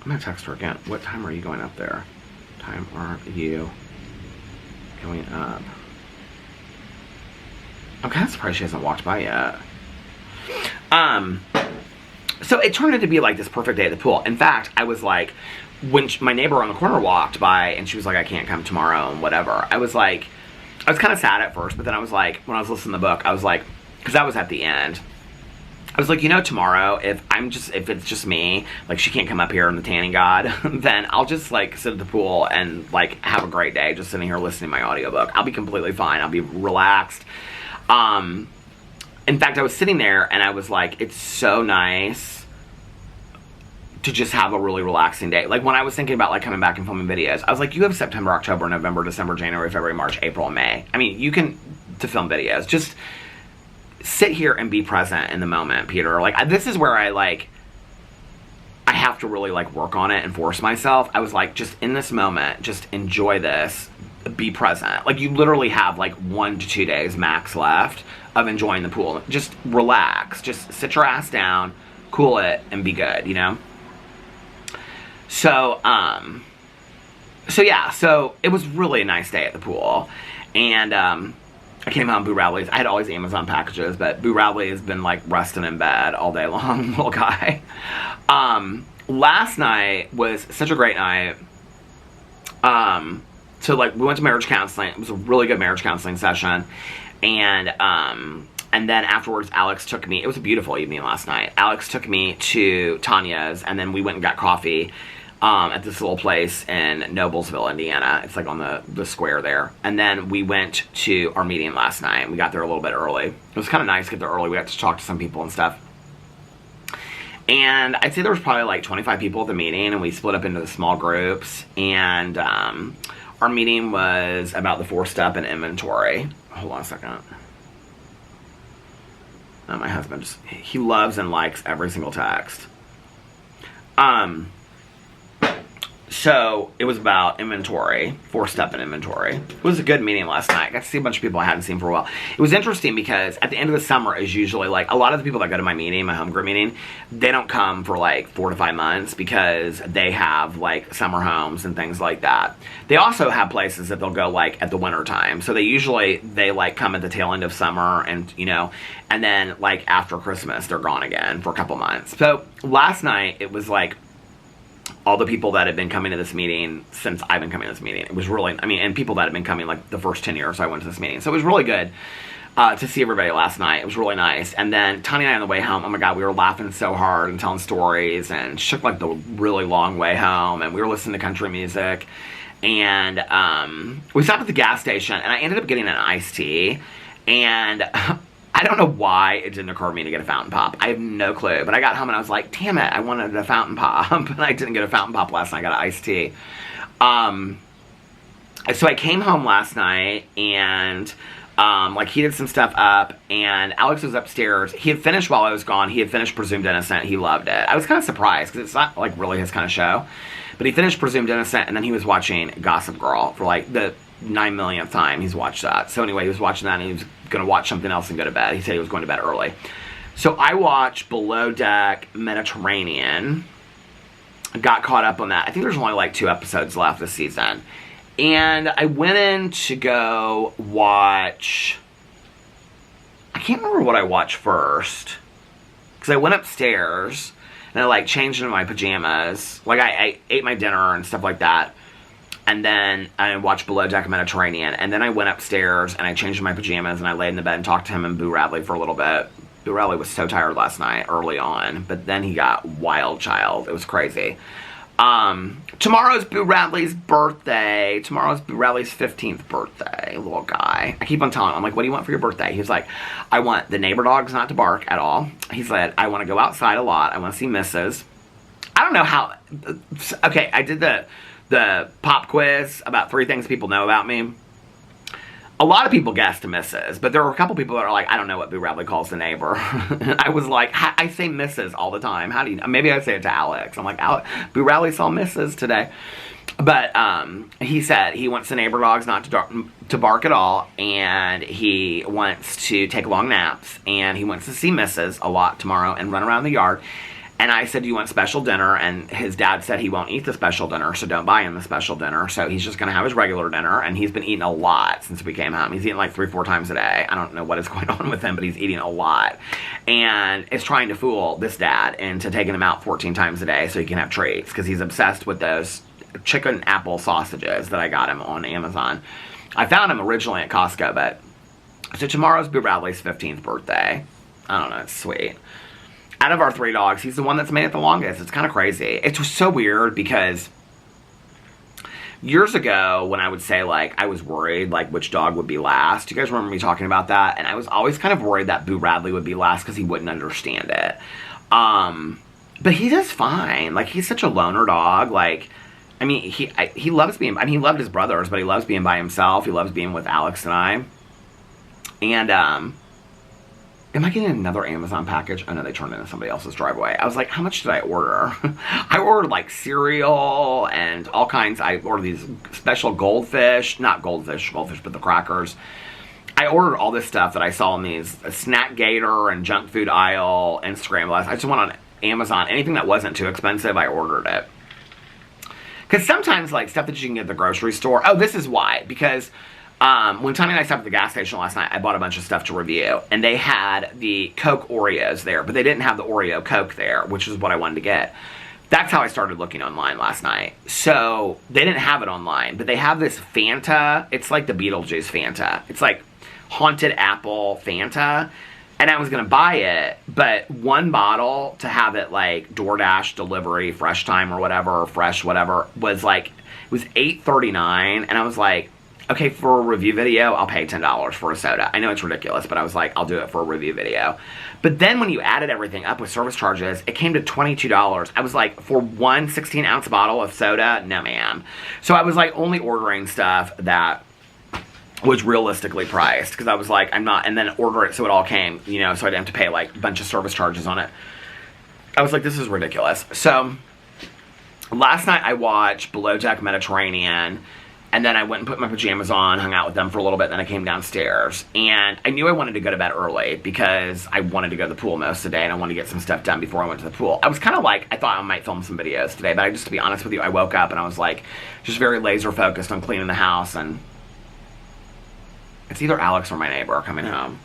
I'm gonna text her again. What time are you going up there? Time are you going up? I'm kind of surprised she hasn't walked by yet. So it turned out to be like this perfect day at the pool. In fact, I was like, when my neighbor on the corner walked by and she was like, I can't come tomorrow and whatever, I was like, I was kind of sad at first, but then I was like, when I was listening to the book, I was like, because that was at the end, I was like, you know, tomorrow, if it's just me, like, she can't come up here in the tanning god, then I'll just, like, sit at the pool and, like, have a great day just sitting here listening to my audiobook. I'll be completely fine. I'll be relaxed. in fact, I was sitting there and I was like, it's so nice to just have a really relaxing day. Like, when I was thinking about, like, coming back and filming videos, I was like, you have September, October, November, December, January, February, March, April, and May. I mean, you can, to film videos. Just sit here and be present in the moment, Peter. Like, this is where I have to really, like, work on it and force myself. I was like, just in this moment, just enjoy this. Be present. Like, you literally have, like, 1 to 2 days max left of enjoying the pool. Just relax. Just sit your ass down, cool it, and be good, you know? So yeah, so it was really a nice day at the pool. And, I came home, Boo Radley's. I had all these Amazon packages, but Boo Radley has been, like, resting in bed all day long, little guy. Last night was such a great night. So, like, we went to marriage counseling. It was a really good marriage counseling session. And then afterwards, Alex took me. It was a beautiful evening last night. Alex took me to Tanya's, and then we went and got coffee at this little place in Noblesville, Indiana. It's, like, on the square there. And then we went to our meeting last night. We got there a little bit early. It was kind of nice to get there early. We got to talk to some people and stuff. And I'd say there was probably, like, 25 people at the meeting, and we split up into the small groups. And our meeting was about the 4-step and inventory. Hold on a second. Oh, my husband he loves and likes every single text. So it was about inventory, 4-step and inventory. It was a good meeting last night. I got to see a bunch of people I hadn't seen for a while. It was interesting because at the end of the summer is usually, like, a lot of the people that go to my meeting, my home group meeting, they don't come for, like, 4 to 5 months because they have, like, summer homes and things like that. They also have places that they'll go, like, at the winter time. So they like come at the tail end of summer and, you know, and then, like, after Christmas, they're gone again for a couple months. So last night it was like all the people that had been coming to this meeting since I've been coming to this meeting. It was really, I mean, and people that had been coming, like, the first 10 years I went to this meeting. So it was really good to see everybody last night. It was really nice. And then Tanya and I on the way home, oh my God, we were laughing so hard and telling stories and shook, like, the really long way home. And we were listening to country music. And we stopped at the gas station, and I ended up getting an iced tea. And I don't know why it didn't occur to me to get a fountain pop. I have no clue. But I got home and I was like, damn it, I wanted a fountain pop. And I didn't get a fountain pop last night. I got an iced tea. So I came home last night and, like, heated some stuff up. And Alex was upstairs. He had finished while I was gone. He had finished Presumed Innocent. He loved it. I was kind of surprised because it's not, like, really his kind of show. But he finished Presumed Innocent, and then he was watching Gossip Girl for, like, the 9 millionth time he's watched that. So anyway, he was watching that, and he was going to watch something else and go to bed. He said he was going to bed early. So I watched Below Deck Mediterranean. Got caught up on that. I think there's only, like, 2 episodes left this season. And I went in to go watch... I can't remember what I watched first. Because I went upstairs, and I, like, changed into my pajamas. Like, I ate my dinner and stuff like that. And then I watched Below Deck Mediterranean. And then I went upstairs and I changed into my pajamas and I laid in the bed and talked to him and Boo Radley for a little bit. Boo Radley was so tired last night early on. But then he got wild child. It was crazy. Tomorrow's Boo Radley's birthday. Tomorrow's Boo Radley's 15th birthday. Little guy. I keep on telling him, I'm like, what do you want for your birthday? He's like, I want the neighbor dogs not to bark at all. He said, I want to go outside a lot. I want to see Mrs. I don't know how... Okay, I did the pop quiz about 3 things people know about me. A lot of people guessed Mrs., but there were a couple people that are like, I don't know what Boo Radley calls the neighbor. And I was like, I say Mrs. all the time. How do you know? Maybe I say it to Alex. I'm like, Boo Radley saw Mrs. today. But he said he wants the neighbor dogs not to bark at all, and he wants to take long naps, and he wants to see Mrs. a lot tomorrow and run around the yard. And I said, do you want special dinner? And his dad said he won't eat the special dinner, so don't buy him the special dinner. So he's just going to have his regular dinner, and he's been eating a lot since we came home. He's eating like 3-4 times a day. I don't know what is going on with him, but he's eating a lot. And it's trying to fool this dad into taking him out 14 times a day so he can have treats, because he's obsessed with those chicken apple sausages that I got him on Amazon. I found him originally at Costco, but... So tomorrow's Boo Radley's 15th birthday. I don't know, it's sweet. Out of our 3 dogs, he's the one that's made it the longest. It's kind of crazy. It was so weird because years ago when I would say, like, I was worried, like, which dog would be last. Do you guys remember me talking about that? And I was always kind of worried that Boo Radley would be last because he wouldn't understand it. But he does fine. Like, he's such a loner dog. Like, I mean, he loves being, I mean, he loved his brothers, but he loves being by himself. He loves being with Alex and I. And, am I getting another Amazon package? Oh no, they turned into somebody else's driveway. I was like, how much did I order? I ordered like cereal and all kinds. I ordered these special goldfish, not goldfish, but the crackers. I ordered all this stuff that I saw in these Snack Gator and junk food aisle Instagram lists. I just went on Amazon. Anything that wasn't too expensive, I ordered it. Because sometimes, like, stuff that you can get at the grocery store. Oh, this is why. Because when Tommy and I stopped at the gas station last night, I bought a bunch of stuff to review. And they had the Coke Oreos there, but they didn't have the Oreo Coke there, which is what I wanted to get. That's how I started looking online last night. So, they didn't have it online, but they have this Fanta. It's like the Beetlejuice Fanta. It's like Haunted Apple Fanta. And I was going to buy it, but one bottle to have it like DoorDash delivery, Fresh Time or whatever, or Fresh whatever, was like, it was $8.39. And I was like, okay, for a review video, I'll pay $10 for a soda. I know it's ridiculous, but I was like, I'll do it for a review video. But then when you added everything up with service charges, it came to $22. I was like, for one 16-ounce bottle of soda, no ma'am. So I was like only ordering stuff that was realistically priced, because I was like, I'm not, and then order it so it all came, you know, so I didn't have to pay like a bunch of service charges on it. I was like, this is ridiculous. So last night I watched Below Deck Mediterranean, and then I went and put my pajamas on, hung out with them for a little bit, then I came downstairs. And I knew I wanted to go to bed early because I wanted to go to the pool most of the day, and I wanted to get some stuff done before I went to the pool. I was kind of like, I thought I might film some videos today, but just to be honest with you, I woke up and I was like, just very laser focused on cleaning the house, and it's either Alex or my neighbor coming home.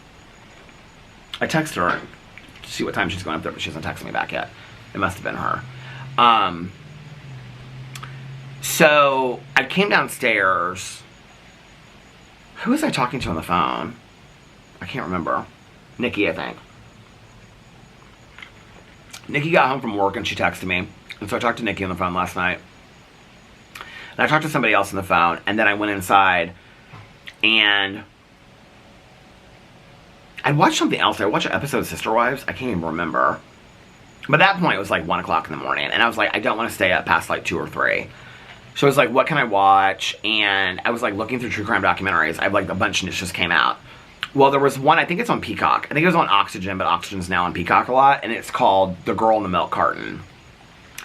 I texted her to see what time she's going up there, but she hasn't texted me back yet. It must have been her. So I came downstairs. Who was I talking to on the phone? I can't remember. Nikki, I think. Nikki got home from work and she texted me. And so I talked to Nikki on the phone last night. And I talked to somebody else on the phone. And then I went inside and I watched something else. I watched an episode of Sister Wives. I can't even remember. But at that point, it was like 1 o'clock in the morning. And I was like, I don't want to stay up past like 2 or 3. So I was like, what can I watch? And I was like looking through true crime documentaries. I have like a bunch that just came out. Well, there was one, I think it's on Peacock. I think it was on Oxygen, but Oxygen's now on Peacock a lot. And it's called The Girl in the Milk Carton.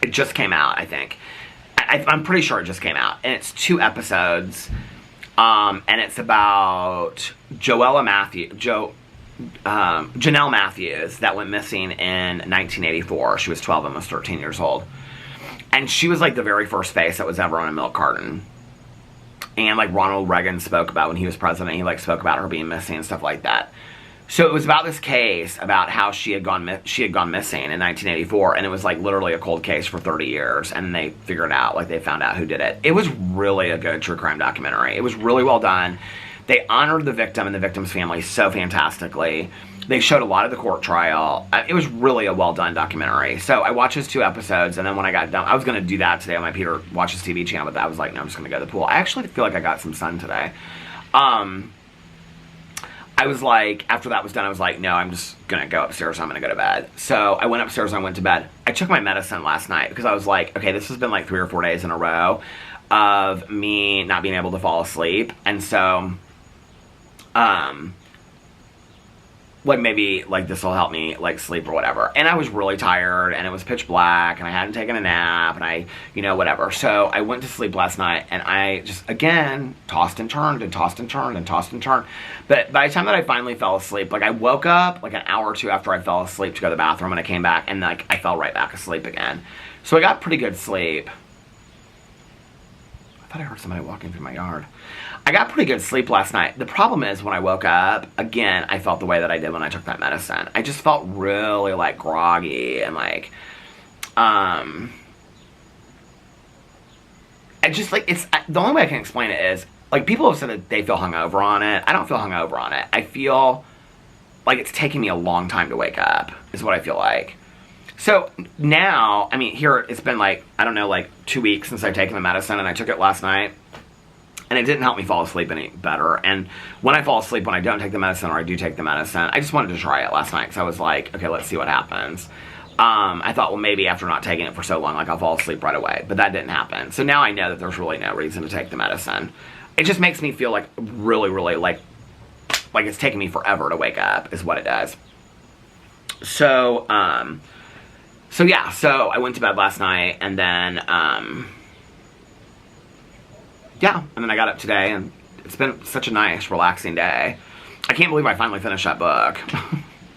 It just came out, I think. I'm pretty sure it just came out. And it's 2 episodes. And it's about Janelle Matthews that went missing in 1984. She was 12, almost 13 years old. And she was like the very first face that was ever on a milk carton. And like Ronald Reagan spoke about when he was president, he like spoke about her being missing and stuff like that. So it was about this case about how she had gone missing in 1984, and it was like literally a cold case for 30 years, and they figured out, like they found out who did it. It was really a good true crime documentary. It was really well done. They honored the victim and the victim's family so fantastically. They showed a lot of the court trial. It was really a well-done documentary. So I watched those 2 episodes, and then when I got done, I was going to do that today on my Peter Watches TV channel, but I was like, no, I'm just going to go to the pool. I actually feel like I got some sun today. I was like, after that was done, I was like, no, I'm just going to go upstairs. I'm going to go to bed. So I went upstairs and I went to bed. I took my medicine last night because I was like, okay, this has been like 3 or 4 days in a row of me not being able to fall asleep. And so, like maybe like this will help me like sleep or whatever. And I was really tired and it was pitch black and I hadn't taken a nap and I, you know, whatever. So I went to sleep last night and I just, again, tossed and turned and tossed and turned and tossed and turned. But by the time that I finally fell asleep, like I woke up like an hour or 2 after I fell asleep to go to the bathroom, and I came back and like I fell right back asleep again. So I got pretty good sleep. I thought I heard somebody walking through my yard. I got pretty good sleep last night. The problem is when I woke up, again, I felt the way that I did when I took that medicine. I just felt really like groggy and like, I just like, it's, the only way I can explain it is, like people have said that they feel hungover on it. I don't feel hungover on it. I feel like it's taking me a long time to wake up, is what I feel like. So now, I mean, here it's been like, I don't know, like 2 weeks since I've taken the medicine, and I took it last night. And it didn't help me fall asleep any better. And when I fall asleep, when I don't take the medicine or I do take the medicine, I just wanted to try it last night because I was like, okay, let's see what happens. I thought, well, maybe after not taking it for so long, like I'll fall asleep right away. But that didn't happen. So now I know that there's really no reason to take the medicine. It just makes me feel like really, really like it's taking me forever to wake up is what it does. So, yeah, so I went to bed last night and then, yeah, and then I got up today, and it's been such a nice, relaxing day. I can't believe I finally finished that book.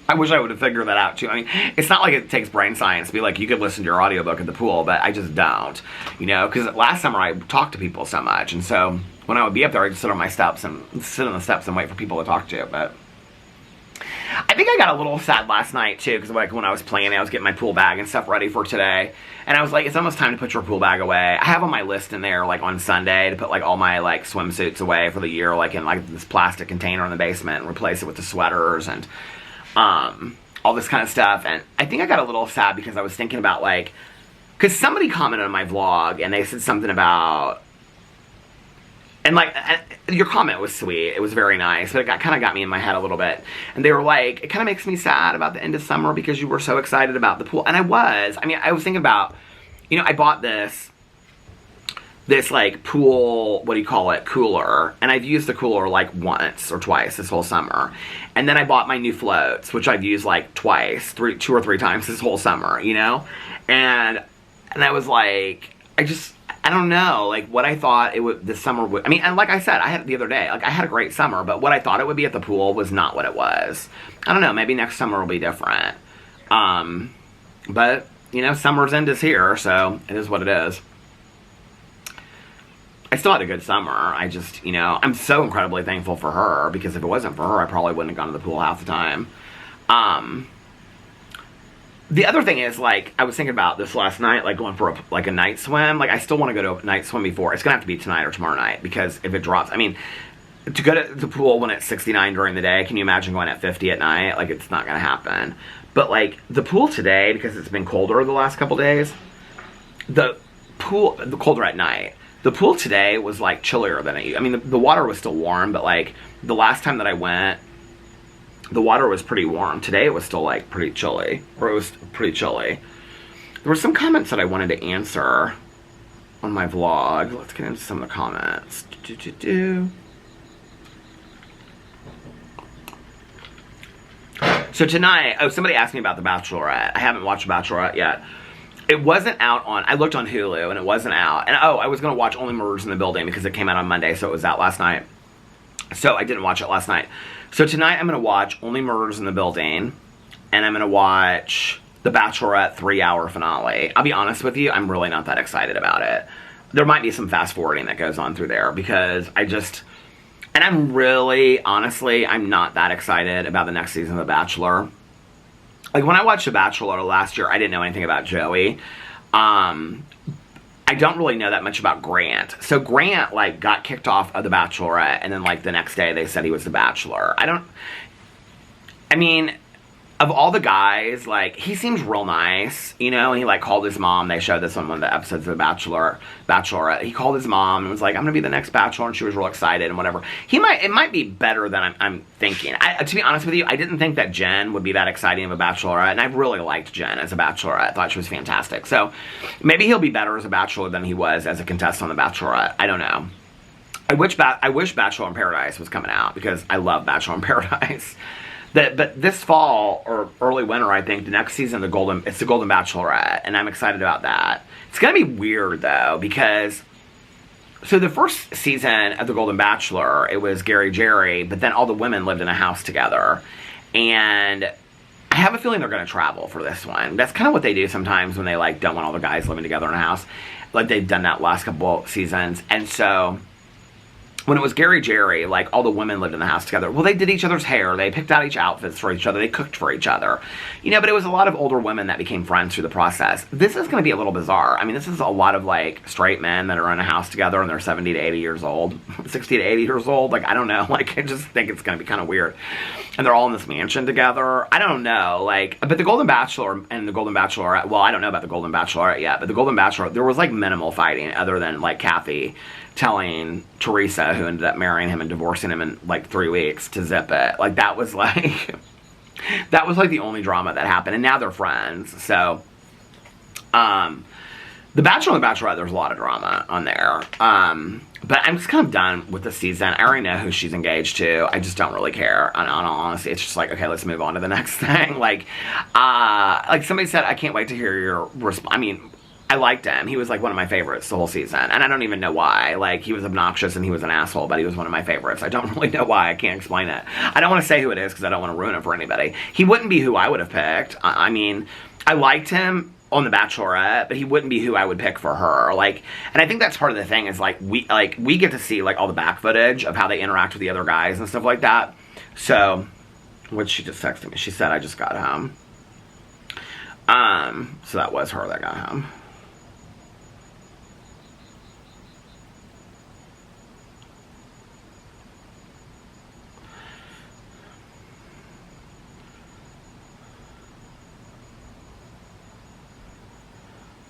I wish I would have figured that out, too. I mean, it's not like it takes brain science to be like, you could listen to your audiobook at the pool, but I just don't, you know, because last summer I talked to people so much, and so when I would be up there, I'd just sit on my steps and sit on the steps and wait for people to talk to, but I think I got a little sad last night, too, because like when I was planning, I was getting my pool bag and stuff ready for today, and I was like, it's almost time to put your pool bag away. I have on my list in there, like, on Sunday to put, like, all my, like, swimsuits away for the year, like, in, like, this plastic container in the basement and replace it with the sweaters and, all this kind of stuff, and I think I got a little sad because I was thinking about, like, because somebody commented on my vlog, and they said something about, and, like, your comment was sweet. It was very nice, but it kind of got me in my head a little bit. And they were like, it kind of makes me sad about the end of summer because you were so excited about the pool. And I was. I mean, I was thinking about, you know, I bought this, like, pool, what do you call it, cooler. And I've used the cooler, like, once or twice this whole summer. And then I bought my new floats, which I've used, like, twice, 2 or 3 times this whole summer, you know? And I was like, I don't know, like, what I thought this summer would, I mean, and like I said, I had it the other day, like, I had a great summer, but what I thought it would be at the pool was not what it was. I don't know, maybe next summer will be different. But, you know, summer's end is here, so it is what it is. I still had a good summer. I just, you know, I'm so incredibly thankful for her, because if it wasn't for her, I probably wouldn't have gone to the pool half the time. The other thing is, like, I was thinking about this last night, like, going for a night swim. Like, I still want to go to a night swim before. It's going to have to be tonight or tomorrow night, because if it drops, I mean, to go to the pool when it's 69 during the day, can you imagine going at 50 at night? Like, it's not going to happen. But, like, the pool today, because it's been colder the last couple days, the colder at night. The pool today was, like, chillier than it used. I mean, the water was still warm, but, like, the last time that I went, the water was pretty warm. Today it was still, like, pretty chilly. Or it was pretty chilly. There were some comments that I wanted to answer on my vlog. Let's get into some of the comments. So tonight, somebody asked me about The Bachelorette. I haven't watched The Bachelorette yet. It wasn't out on, I looked on Hulu and it wasn't out. And I was going to watch Only Murders in the Building because it came out on Monday, so it was out last night. So I didn't watch it last night. So tonight I'm going to watch Only Murders in the Building, and I'm going to watch The Bachelorette 3-hour finale. I'll be honest with you, I'm really not that excited about it. There might be some fast forwarding that goes on through there, because and I'm really, honestly, I'm not that excited about the next season of The Bachelor. Like, when I watched The Bachelor last year, I didn't know anything about Joey. I don't really know that much about Grant. So Grant, like, got kicked off of The Bachelorette, and then, like, the next day they said he was The Bachelor. I mean, of all the guys, like, he seems real nice, you know, and he, like, called his mom. They showed this on one of the episodes of The Bachelorette. He called his mom and was like, I'm gonna be the next Bachelor, and she was real excited and whatever. It might be better than I'm thinking. To be honest with you, I didn't think that Jen would be that exciting of a Bachelorette, and I really liked Jen as a Bachelorette. I thought she was fantastic. So, maybe he'll be better as a Bachelor than he was as a contestant on The Bachelorette. I don't know. I wish Bachelor in Paradise was coming out, because I love Bachelor in Paradise. But this fall, or early winter, I think, the next season, it's the Golden Bachelorette, and I'm excited about that. It's going to be weird, though, because, so the first season of the Golden Bachelor, it was Gary Jerry, but then all the women lived in a house together, and I have a feeling they're going to travel for this one. That's kind of what they do sometimes when they, like, don't want all the guys living together in a house, like they've done that last couple seasons, and so when it was Gary Jerry, like, all the women lived in the house together. Well, they did each other's hair. They picked out each outfits for each other. They cooked for each other. You know, but it was a lot of older women that became friends through the process. This is going to be a little bizarre. I mean, this is a lot of, like, straight men that are in a house together and they're 70 to 80 years old. 60 to 80 years old. Like, I don't know. Like, I just think it's going to be kind of weird. And they're all in this mansion together. I don't know. Like, but the Golden Bachelor and the Golden Bachelorette, well, I don't know about the Golden Bachelorette yet, but the Golden Bachelor, there was, like, minimal fighting other than, like, Kathy telling Teresa, who ended up marrying him and divorcing him in like 3 weeks, to zip it. Like, that was like that was like the only drama that happened, and now they're friends. So the Bachelor and the Bachelorette, there's a lot of drama on there, but I'm just kind of done with the season. I already know who she's engaged to. I just don't really care, in all honesty. It's just like, okay, let's move on to the next thing. Like somebody said, I can't wait to hear your response. I mean, I liked him. He was like one of my favorites the whole season. And I don't even know why. Like, he was obnoxious and he was an asshole, but he was one of my favorites. I don't really know why. I can't explain it. I don't want to say who it is because I don't want to ruin it for anybody. He wouldn't be who I would have picked. I mean, I liked him on The Bachelorette, but he wouldn't be who I would pick for her. Like, and I think that's part of the thing is, like, we get to see, like, all the back footage of how they interact with the other guys and stuff like that. So, what she just texted me? She said, I just got home. So that was her that got home.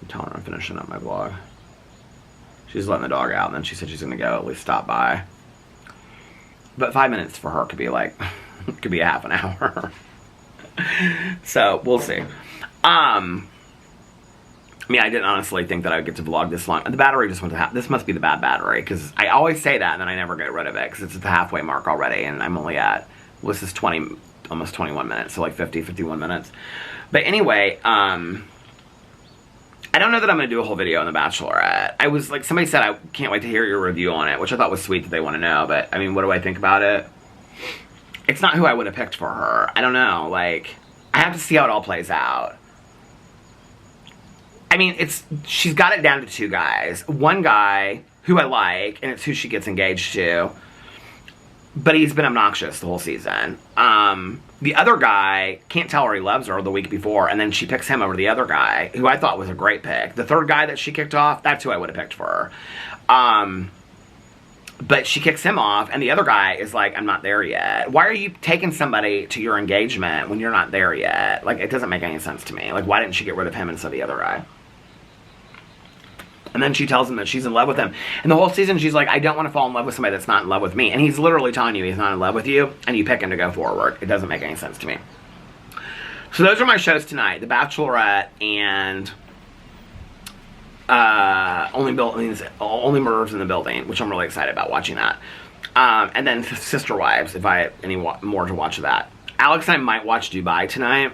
Telling her I'm finishing up my vlog. She's letting the dog out, and then she said she's gonna go at least stop by. But 5 minutes for her could be like, could be a half an hour. So we'll see. I mean, I didn't honestly think that I would get to vlog this long. The battery just went to this must be the bad battery, because I always say that and then I never get rid of it because it's at the halfway mark already, and I'm only at, well, this is 20, almost 21 minutes, so like 50, 51 minutes. But anyway, I don't know that I'm going to do a whole video on The Bachelorette. I was like, somebody said I can't wait to hear your review on it, which I thought was sweet that they want to know, but I mean, what do I think about it? It's not who I would have picked for her. I don't know, like, I have to see how it all plays out. I mean, she's got it down to 2 guys. One guy who I like, and it's who she gets engaged to, but he's been obnoxious the whole season. The other guy, can't tell her he loves her the week before, and then she picks him over the other guy, who I thought was a great pick. The third guy that she kicked off, that's who I would have picked for her. But she kicks him off, and the other guy is like, I'm not there yet. Why are you taking somebody to your engagement when you're not there yet? Like, it doesn't make any sense to me. Like, why didn't she get rid of him instead of the other guy? And then she tells him that she's in love with him. And the whole season, she's like, I don't want to fall in love with somebody that's not in love with me. And he's literally telling you he's not in love with you, and you pick him to go forward. It doesn't make any sense to me. So those are my shows tonight. The Bachelorette and Only Murders in the Building, which I'm really excited about watching that. And then Sister Wives, if I have any more to watch of that. Alex and I might watch Dubai tonight.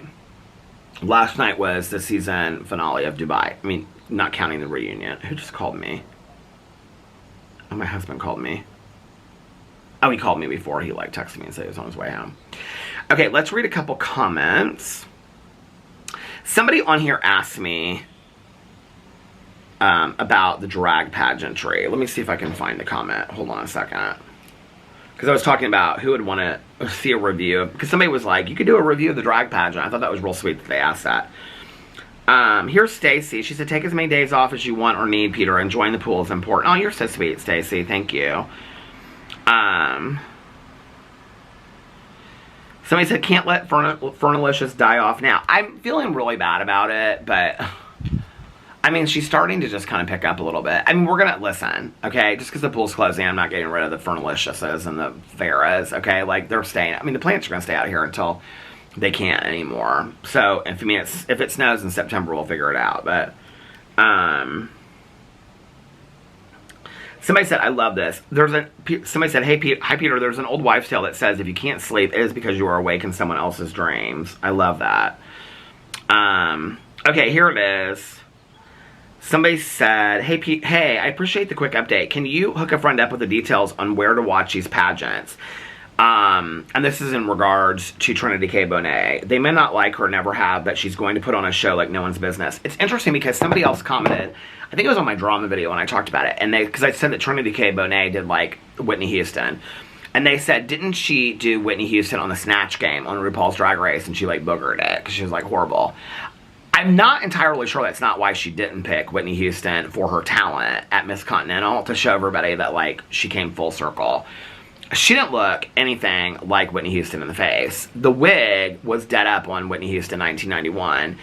Last night was the season finale of Dubai. I mean, not counting the reunion. Who just called me? Oh, my husband called me. Oh, he called me before. He, like, texted me and said he was on his way home. Okay, let's read a couple comments. Somebody on here asked me about the drag pageantry. Let me see if I can find the comment. Hold on a second. Because I was talking about who would want to see a review. Because somebody was like, you could do a review of the drag pageant. I thought that was real sweet that they asked that. Here's Stacy. She said, take as many days off as you want or need, Peter. Enjoying the pool is important. Oh, you're so sweet, Stacy. Thank you. Somebody said, can't let Fernalicious die off now. I'm feeling really bad about it, but I mean, she's starting to just kind of pick up a little bit. I mean, we're going to listen, okay? Just because the pool's closing, I'm not getting rid of the Fernaliciouses and the Farrahs, okay? Like, they're staying. I mean, the plants are going to stay out of here until they can't anymore. So, if it snows in September, we'll figure it out. But, somebody said, I love this. Somebody said, hi Peter, there's an old wives' tale that says if you can't sleep, it is because you are awake in someone else's dreams. I love that. Okay, here it is. Somebody said, hey Pete, hey, I appreciate the quick update. Can you hook a friend up with the details on where to watch these pageants? And this is in regards to Trinity K. Bonet. They may not like her, never have, but she's going to put on a show like no one's business. It's interesting because somebody else commented, I think it was on my drama video when I talked about it, and because I said that Trinity K. Bonet did like Whitney Houston. And they said, didn't she do Whitney Houston on the Snatch Game on RuPaul's Drag Race, and she like boogered it because she was like horrible. I'm not entirely sure that's not why she didn't pick Whitney Houston for her talent at Miss Continental, to show everybody that like she came full circle. She didn't look anything like Whitney Houston in the face. The wig was dead up on Whitney Houston 1991.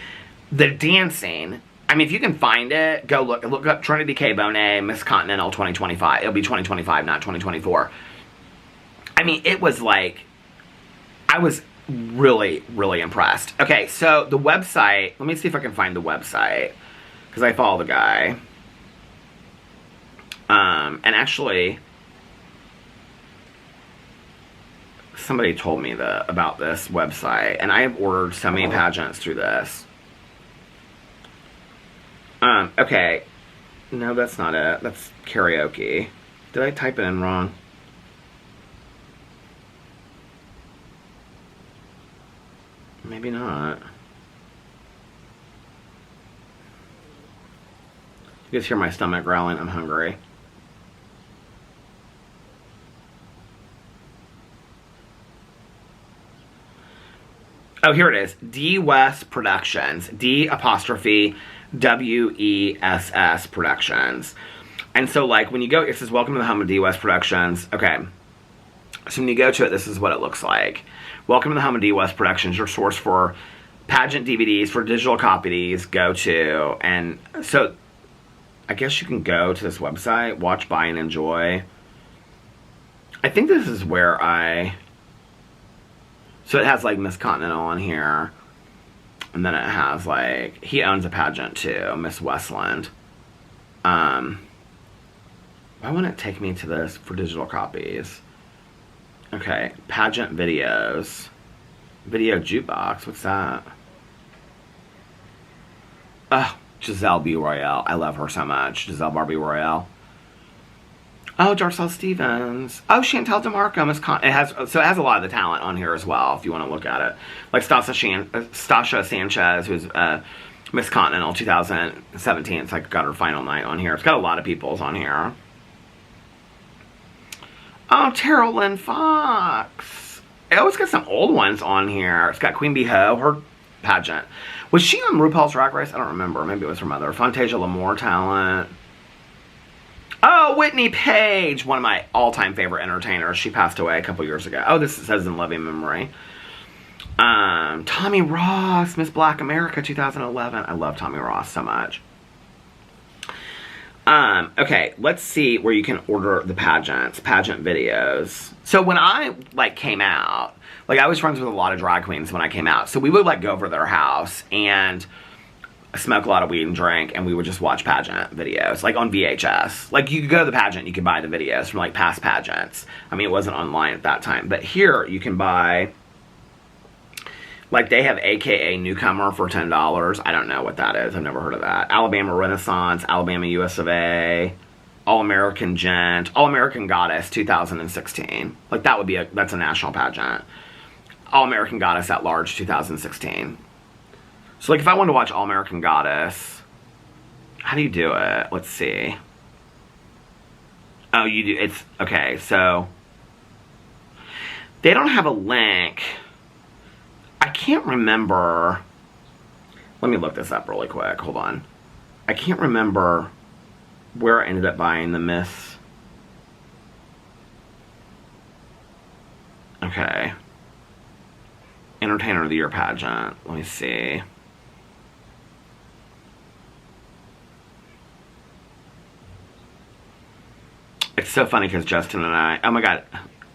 The dancing, I mean, if you can find it, go look up Trinity K. Bonet, Miss Continental 2025. It'll be 2025, not 2024. I mean, it was like, I was really, really impressed. Okay, so the website, let me see if I can find the website, because I follow the guy. And actually, somebody told me about this website, and I have ordered so many pageants through this. Okay. No, that's not it. That's karaoke. Did I type it in wrong? Maybe not. You guys hear my stomach growling? I'm hungry. Oh, here it is. D West Productions. D apostrophe W-E-S-S Productions. And so, like, when you go, it says, welcome to the home of D West Productions. Okay. So when you go to it, this is what it looks like. Welcome to the home of D West Productions, your source for pageant DVDs, for digital copies. Go to, and so I guess you can go to this website, watch, buy, and enjoy. I think this is where so it has like Miss Continental on here, and then it has like, he owns a pageant too, Miss Westland. Why wouldn't it take me to this for digital copies? Okay, pageant videos. Video jukebox, what's that? Oh, Giselle B. Royale. I love her so much. Giselle Barbie Royale. Oh, Darcel Stevens. Oh, Chantel DeMarco. It has a lot of the talent on here as well, if you want to look at it. Like Stasha Sanchez, who's Miss Continental 2017. It's like got her final night on here. It's got a lot of people's on here. Oh, Terrell Lynn Fox. It always got some old ones on here. It's got Queen Bee Ho, her pageant. Was she on RuPaul's Drag Race? I don't remember. Maybe it was her mother. Fantasia Lamour talent. Oh, Whitney Page. One of my all-time favorite entertainers. She passed away a couple years ago. Oh, this says in loving memory. Tommy Ross, Miss Black America 2011. I love Tommy Ross so much. Okay, let's see where you can order the pageant videos. So when I, like, came out, like, I was friends with a lot of drag queens when I came out. So we would, like, go over to their house and smoke a lot of weed and drink, and we would just watch pageant videos, like, on VHS. Like, you could go to the pageant, you could buy the videos from, like, past pageants. I mean, it wasn't online at that time. But here, you can buy, like, they have AKA Newcomer for $10. I don't know what that is. I've never heard of that. Alabama Renaissance, Alabama US of A, All-American Gent, All-American Goddess 2016. Like, that would be that's a national pageant. All-American Goddess at Large 2016. So, like, if I wanted to watch All-American Goddess, how do you do it? Let's see. Oh, you do, it's, okay, so, they don't have a link. I can't remember. Let me look this up really quick. Hold on. I can't remember where I ended up buying the Miss. Okay. Entertainer of the Year pageant. Let me see. It's so funny because Justin and I, oh my god,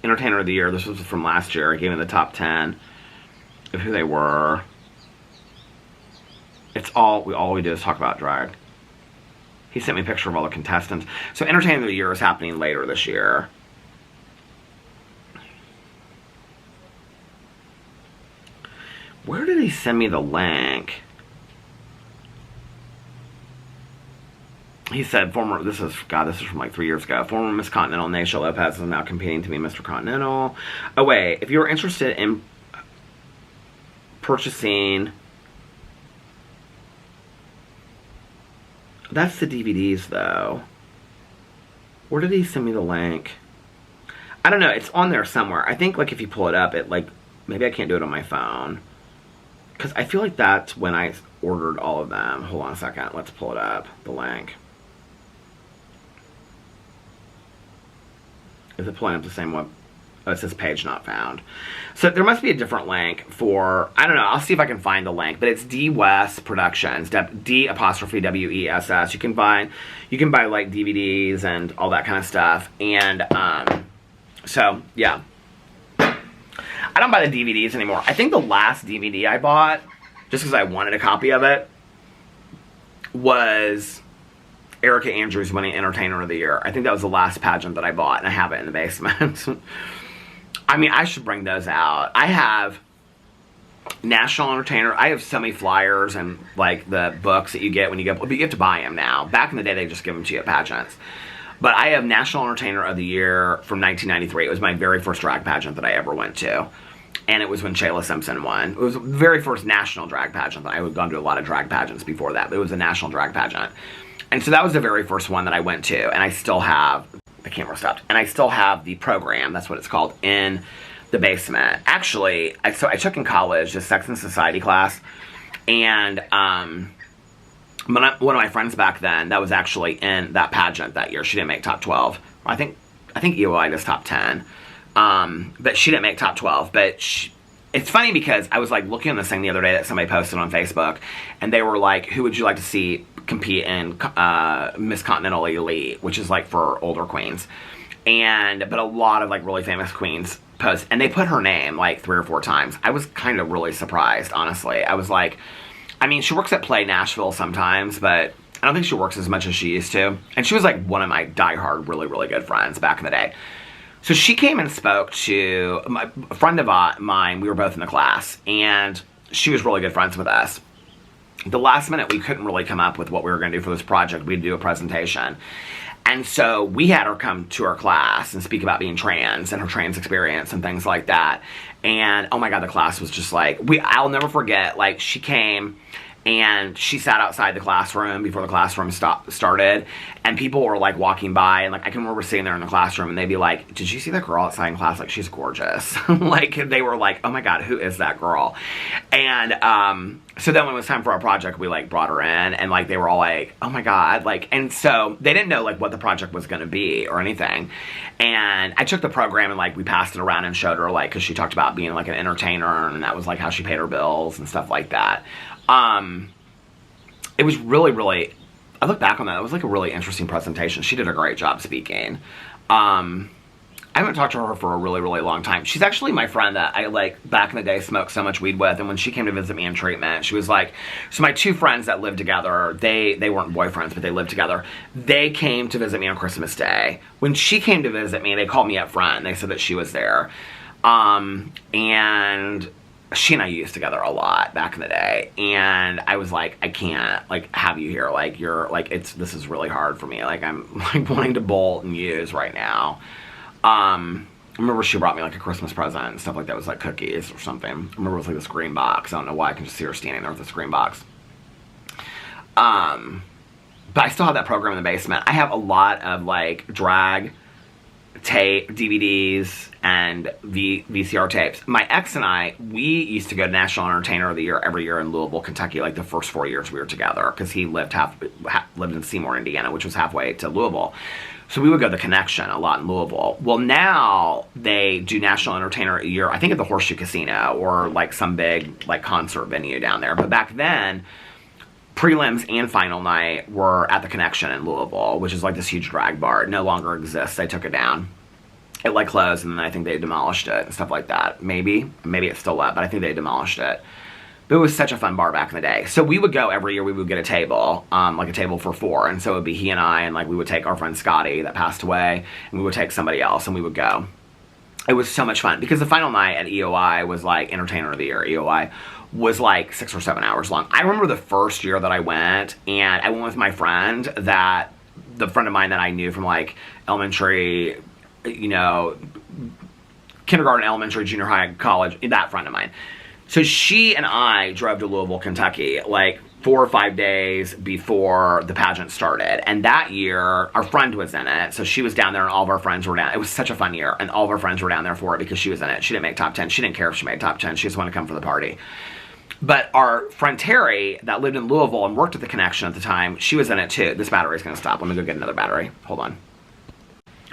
Entertainer of the Year, this was from last year. I gave him the top 10 of who they were. It's all we do is talk about drag. He sent me a picture of all the contestants. So Entertainer of the Year is happening later this year. Where did he send me the link? he said, this is from like 3 years ago. Former Miss Continental Naysha Lopez is now competing to be Mr. Continental. Oh wait, if you're interested in purchasing, that's the DVDs though. Where did he send me the link? I don't know, it's on there somewhere. I think like if you pull it up, it like, maybe I can't do it on my phone. Because I feel like that's when I ordered all of them. Hold on a second, let's pull it up, the link. Is it pulling up the same one? Oh, it says page not found. So there must be a different link for, I don't know, I'll see if I can find the link, but it's D West Productions, D''WESS. You can buy like DVDs and all that kind of stuff. And so yeah, I don't buy the DVDs anymore. I think the last DVD I bought, just because I wanted a copy of it, was Erica Andrews winning Entertainer of the Year. I think that was the last pageant that I bought, and I have it in the basement. I mean, I should bring those out. I have National Entertainer. I have so many flyers and like the books that you get when you go, but you have to buy them now. Back in the day, they just give them to you at pageants. But I have National Entertainer of the Year from 1993. It was my very first drag pageant that I ever went to. And it was when Shayla Simpson won. It was the very first national drag pageant. I had gone to a lot of drag pageants before that, but it was a national drag pageant. And so that was the very first one that I went to. And I still have, the camera stopped, and I still have the program, that's what it's called, in the basement. Actually, so I took in college a Sex and Society class, and one of my friends back then, that was actually in that pageant that year. She didn't make top 12. I think EOI does top 10. But she didn't make top 12. But it's funny because I was like looking at this thing the other day that somebody posted on Facebook, and they were like, who would you like to see compete in Miss Continental Elite, which is like for older queens, but a lot of like really famous queens post, and they put her name like 3 or 4 times. I was kind of really surprised, honestly. I was like, I mean, she works at Play Nashville sometimes, but I don't think she works as much as she used to. And she was like one of my diehard, really, really good friends back in the day. So she came and spoke to a friend of mine. We were both in the class, and she was really good friends with us. The last minute, we couldn't really come up with what we were going to do for this project. We'd do a presentation. And so we had her come to our class and speak about being trans and her trans experience and things like that. And oh my God, the class was just like, I'll never forget, like she came and she sat outside the classroom before the classroom started, and people were like walking by, and like I can remember sitting there in the classroom, and they'd be like, did you see that girl outside in class? Like, she's gorgeous. Like, they were like, oh my God, who is that girl? And so then when it was time for our project, we like brought her in, and like they were all like, oh my God, like, and so they didn't know like what the project was going to be or anything. And I took the program and like we passed it around and showed her, like, because she talked about being like an entertainer, and that was like how she paid her bills and stuff like that. It was really, really, I look back on that, it was like a really interesting presentation. She did a great job speaking. I haven't talked to her for a really, really long time. She's actually my friend that I, like, back in the day smoked so much weed with, and when she came to visit me in treatment, she was like, so my 2 friends that lived together, they weren't boyfriends, but they lived together. They came to visit me on Christmas Day. When she came to visit me, they called me up front, and they said that she was there. And she and I used together a lot back in the day, and I was like, I can't like have you here, like you're like, this is really hard for me, like I'm like wanting to bolt and use right now. I remember she brought me like a Christmas present and stuff like that. It was like cookies or something. I remember it was like this green box. I don't know why, I can just see her standing there with this green box. But I still have that program in the basement. I have a lot of like drag tape, DVDs, and VCR tapes. My ex and I, we used to go to National Entertainer of the Year every year in Louisville, Kentucky, like the first 4 years we were together, because he lived in Seymour, Indiana, which was halfway to Louisville. So we would go to the Connection a lot in Louisville. Well, now they do National Entertainer of the Year, I think at the Horseshoe Casino, or like some big like concert venue down there. But back then, prelims and final night were at the Connection in Louisville, which is like this huge drag bar. It no longer exists. They took it down. It like closed, and then I think they demolished it and stuff like that. Maybe it's still up, but I think they demolished it. But it was such a fun bar back in the day. So we would go every year. We would get a table, like a table for 4, and so it would be he and I, and like we would take our friend Scotty that passed away, and we would take somebody else, and we would go. It was so much fun because the final night at EOI was like Entertainer of the Year. EOI was like 6 or 7 hours long. I remember the first year that I went, and I went with my friend that the friend of mine that I knew from like elementary, you know, kindergarten, elementary, junior high, college, that friend of mine. So she and I drove to Louisville, Kentucky, like 4 or 5 days before the pageant started. And that year, our friend was in it. So she was down there and all of our friends were down. It was such a fun year. And all of our friends were down there for it because she was in it. She didn't make top 10. She didn't care if she made top 10. She just wanted to come for the party. But our friend Terry, that lived in Louisville and worked at the Connection at the time, she was in it too. This battery's going to stop. Let me go get another battery. Hold on.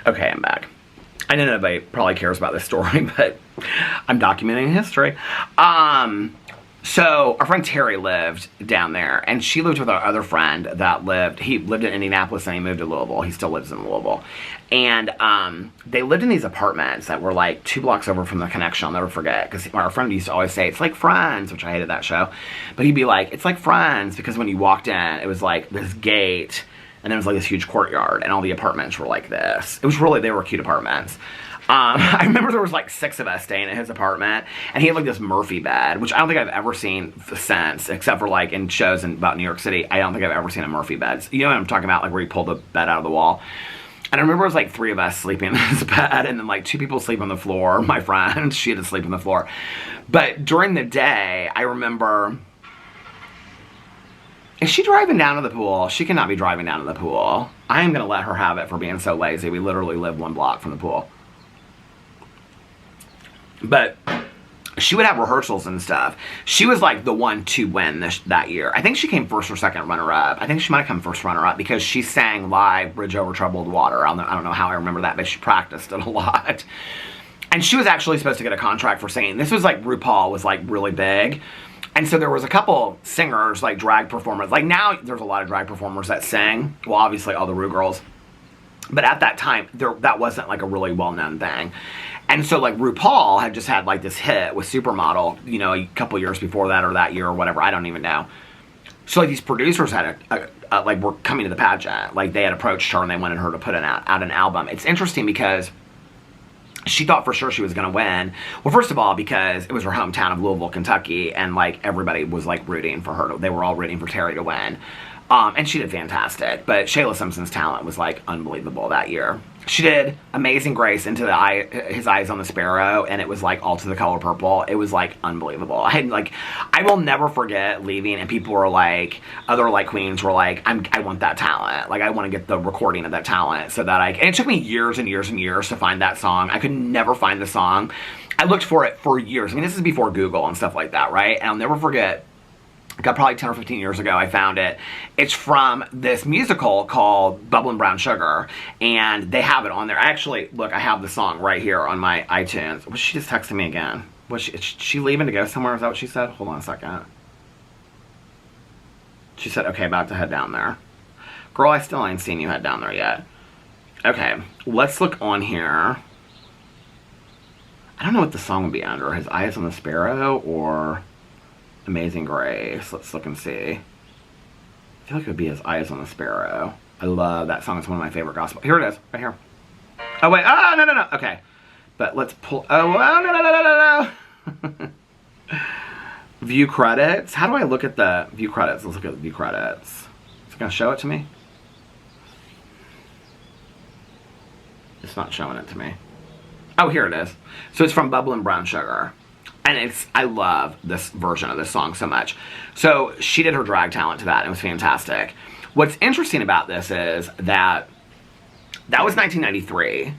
Okay, I'm back. I know nobody probably cares about this story, but I'm documenting history. So our friend Terry lived down there, and she lived with our other friend that he lived in Indianapolis and he moved to Louisville. He still lives in Louisville. And they lived in these apartments that were like 2 blocks over from the Connection. I'll never forget, because our friend used to always say, it's like Friends, which I hated that show. But he'd be like, it's like Friends, because when you walked in, it was like this gate, and then it was like this huge courtyard, and all the apartments were like this. It was really, they were cute apartments. I remember there was like 6 of us staying at his apartment, and he had like this Murphy bed, which I don't think I've ever seen since, except for like in shows about New York City. I don't think I've ever seen a Murphy bed. You know what I'm talking about, like where you pull the bed out of the wall. And I remember it was like 3 of us sleeping in his bed, and then like 2 people sleep on the floor. My friend, she had to sleep on the floor. But during the day, I remember, is she driving down to the pool? She cannot be driving down to the pool. I am going to let her have it for being so lazy. We literally live 1 block from the pool. But she would have rehearsals and stuff. She was like the one to win that year. I think she came first or second runner-up. I think she might have come first runner-up because she sang live Bridge Over Troubled Water. I don't know how I remember that, but she practiced it a lot. And she was actually supposed to get a contract for singing. This was like RuPaul was like really big. And so there was a couple singers, like drag performers. Like now there's a lot of drag performers that sing. Well, obviously all the Ru girls. But at that time, that wasn't like a really well-known thing. And so like RuPaul had just had like this hit with Supermodel, you know, a couple years before that or that year or whatever. I don't even know. So like these producers had like were coming to the pageant. Like they had approached her and they wanted her to put out an album. It's interesting because she thought for sure she was going to win. Well, first of all, because it was her hometown of Louisville, Kentucky, and like everybody was like rooting for her. They were all rooting for Terry to win. And she did fantastic. But Shayla Simpson's talent was like unbelievable that year. She did Amazing Grace, Into His Eyes on the Sparrow, and it was like all to the color purple. It was like unbelievable. I will never forget leaving, and people were like, other like queens were like, I want that talent. Like I want to get the recording of that talent so that and it took me years and years and years to find that song. I could never find the song. I looked for it for years. I mean, this is before Google and stuff like that, right? And I'll never forget, probably 10 or 15 years ago, I found it. It's from this musical called Bubbling Brown Sugar, and they have it on there. Actually, look, I have the song right here on my iTunes. Was she just texting me again? Was she leaving to go somewhere? Is that what she said? Hold on a second. She said, okay, about to head down there. Girl, I still ain't seen you head down there yet. Okay, let's look on here. I don't know what the song would be under. His Eyes on the Sparrow or Amazing Grace. Let's look and see. I feel like it would be His Eyes on the Sparrow. I love that song. It's one of my favorite gospel. Here it is, right here. Oh wait, oh no. Okay, but let's pull. Oh no. View credits. How do I look at the view credits? Let's look at the view credits. Is it gonna show it to me? It's not showing it to me. Oh, here it is. So it's from Bubbling Brown Sugar. And I love this version of this song so much. So she did her drag talent to that, and it was fantastic. What's interesting about this is that was 1993.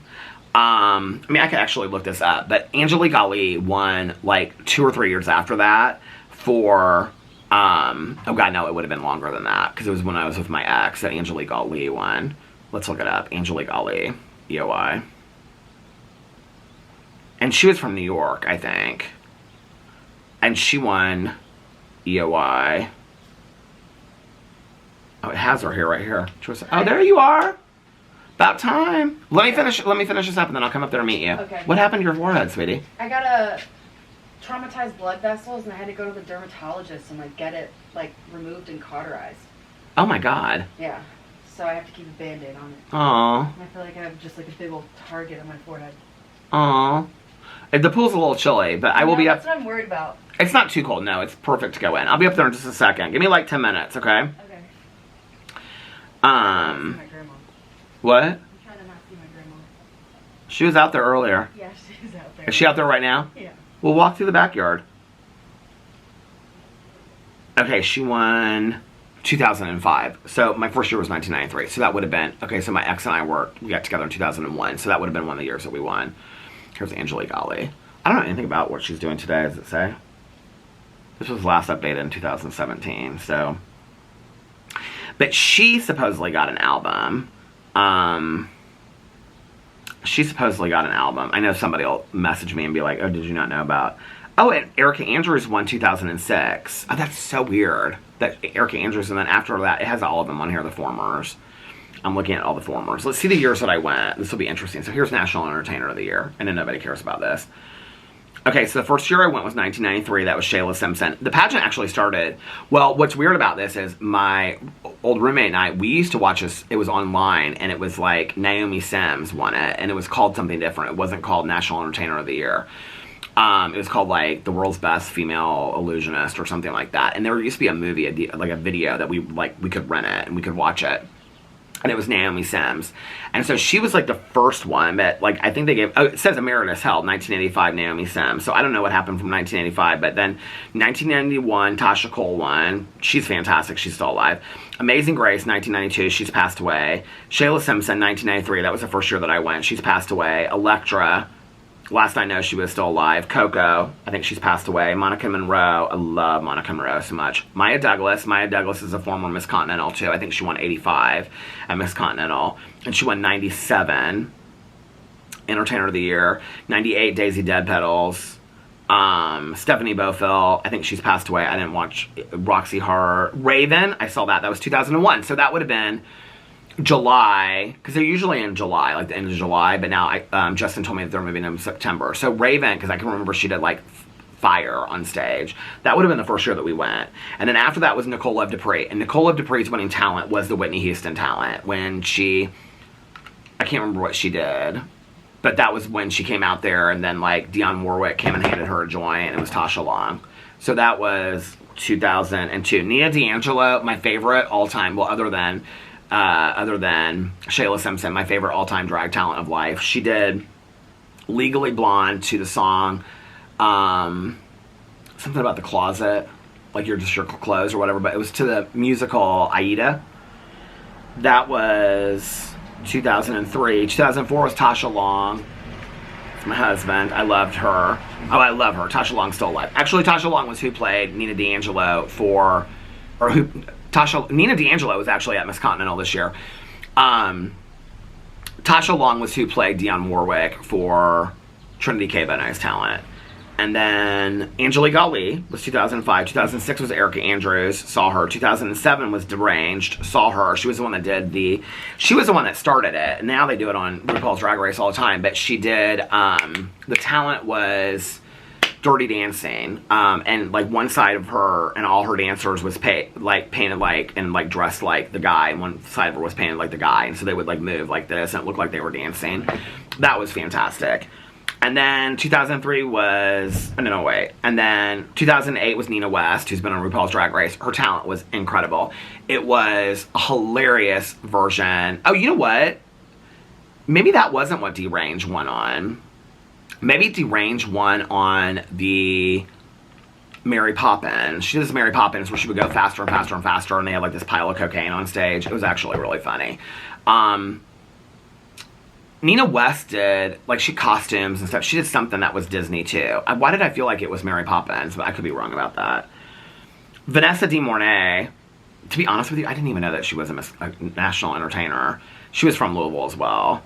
I mean, I could actually look this up, but Angelique Ali won like 2 or 3 years after that for, oh god, no, it would have been longer than that, because it was when I was with my ex that Angelique Ali won. Let's look it up. Angelique Ali, EOI. And she was from New York, I think. And she won EOI. Oh, it has her here, right here. Oh, there you are. About time. Let me finish this up, and then I'll come up there and meet you. Okay. What happened to your forehead, sweetie? I got a traumatized blood vessels, and I had to go to the dermatologist and like get it like removed and cauterized. Oh my god. Yeah. So I have to keep a Band-Aid on it. Aww. I feel like I have just like a big old target on my forehead. Aww. The pool's a little chilly, but I will be up. That's what I'm worried about. It's not too cold. No, it's perfect to go in. I'll be up there in just a second. Give me like 10 minutes, okay? Okay. My grandma. What? I'm trying to not see my grandma. She was out there earlier. Yeah, she's out there. Is she out there right now? Yeah. We'll walk through the backyard. Okay, she won 2005. So my first year was 1993. So that would have been, okay, so my ex and I we got together in 2001. So that would have been one of the years that we won. Here's Angelique Ali. I don't know anything about what she's doing today, does it say? This was last updated in 2017, so. But she supposedly got an album. I know somebody will message me and be like, oh, did you not know about? Oh, and Erica Andrews won 2006. Oh, that's so weird. That Erica Andrews, and then after that, it has all of them on here, the formers. I'm looking at all the formers. Let's see the years that I went. This will be interesting. So here's National Entertainer of the Year. I know nobody cares about this. Okay, so the first year I went was 1993. That was Shayla Simpson. The pageant actually started. Well, what's weird about this is my old roommate and I, we used to watch this. It was online, and it was like Naomi Sims won it, and it was called something different. It wasn't called National Entertainer of the Year. It was called like The World's Best Female Illusionist or something like that. And there used to be a movie, like a video that we could rent it and we could watch it. And it was Naomi Sims. And so she was like the first one, but like I think they gave, oh, it says Emeritus Held, 1985, Naomi Sims. So I don't know what happened from 1985, but then 1991, Tasha Cole won. She's fantastic. She's still alive. Amazing Grace, 1992, she's passed away. Shayla Simpson, 1993, that was the first year that I went. She's passed away. Electra, last I know she was still alive. Coco, I think she's passed away. Monica Monroe, I love Monica Monroe so much. Maya Douglas is a former Miss Continental too. I think she won 85 at Miss Continental. And she won 97, Entertainer of the Year. 98, Daisy Dead Petals. Stephanie Beaufil, I think she's passed away. I didn't watch Roxy Hart. Raven, I saw that. That was 2001. So that would have been July, because they're usually in July, like the end of July, but now Justin told me that they're moving in September. So Raven, because I can remember she did like Fire on stage. That would have been the first year that we went. And then after that was Nicole Love Dupree. And Nicole Love Dupree's winning talent was the Whitney Houston talent. When she, I can't remember what she did, but that was when she came out there, and then like Dionne Warwick came and handed her a joint, and it was Tasha Long. So that was 2002. Nina D'Angelo, my favorite all time, well other than Shayla Simpson, my favorite all-time drag talent of life. She did Legally Blonde to the song, something about the closet, like you're just your clothes or whatever, but it was to the musical Aida. That was 2003. 2004 was Tasha Long. It's my husband. I loved her. Oh, I love her. Tasha Long's still alive. Actually, Tasha Long was who played Nina D'Angelo Nina D'Angelo was actually at Miss Continental this year. Tasha Long was who played Dionne Warwick for Trinity K. Bono's talent. And then Angelique Ali was 2005. 2006 was Erica Andrews, saw her. 2007 was Deranged, saw her. She was the one that she was the one that started it. And now they do it on RuPaul's Drag Race all the time. But she did, the talent was Dirty Dancing, and like one side of her and all her dancers was painted like and like dressed like the guy, and one side of her was painted like the guy, and so they would like move like this and it looked like they were dancing. That was fantastic. And then 2003 was, no wait, and then 2008 was Nina West, who's been on RuPaul's Drag Race. Her talent was incredible. It was a hilarious version. Oh, you know what? Maybe that wasn't what Deranged won on. Maybe Deranged won on the Mary Poppins. She did this Mary Poppins where she would go faster and faster and faster, and they had like this pile of cocaine on stage. It was actually really funny. Nina West did, like, she costumes and stuff. She did something that was Disney too. Why did I feel like it was Mary Poppins? But I could be wrong about that. Vanessa De Mornay, to be honest with you, I didn't even know that she was a national entertainer. She was from Louisville as well.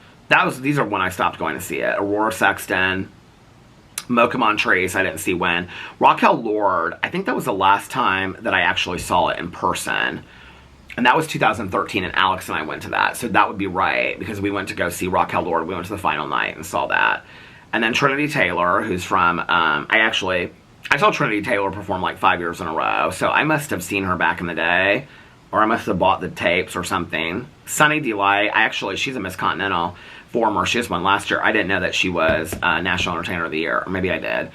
These are when I stopped going to see it. Aurora Sexton, Mocha Montrese, I didn't see when. Raquel Lord, I think that was the last time that I actually saw it in person. And that was 2013, and Alex and I went to that. So that would be right, because we went to go see Raquel Lord. We went to the final night and saw that. And then Trinity Taylor, who's from, I saw Trinity Taylor perform like 5 years in a row. So I must have seen her back in the day, or I must have bought the tapes or something. Sunny Delight, she's a Miss Continental former. She just won last year. I didn't know that she was National Entertainer of the Year. Or maybe I did.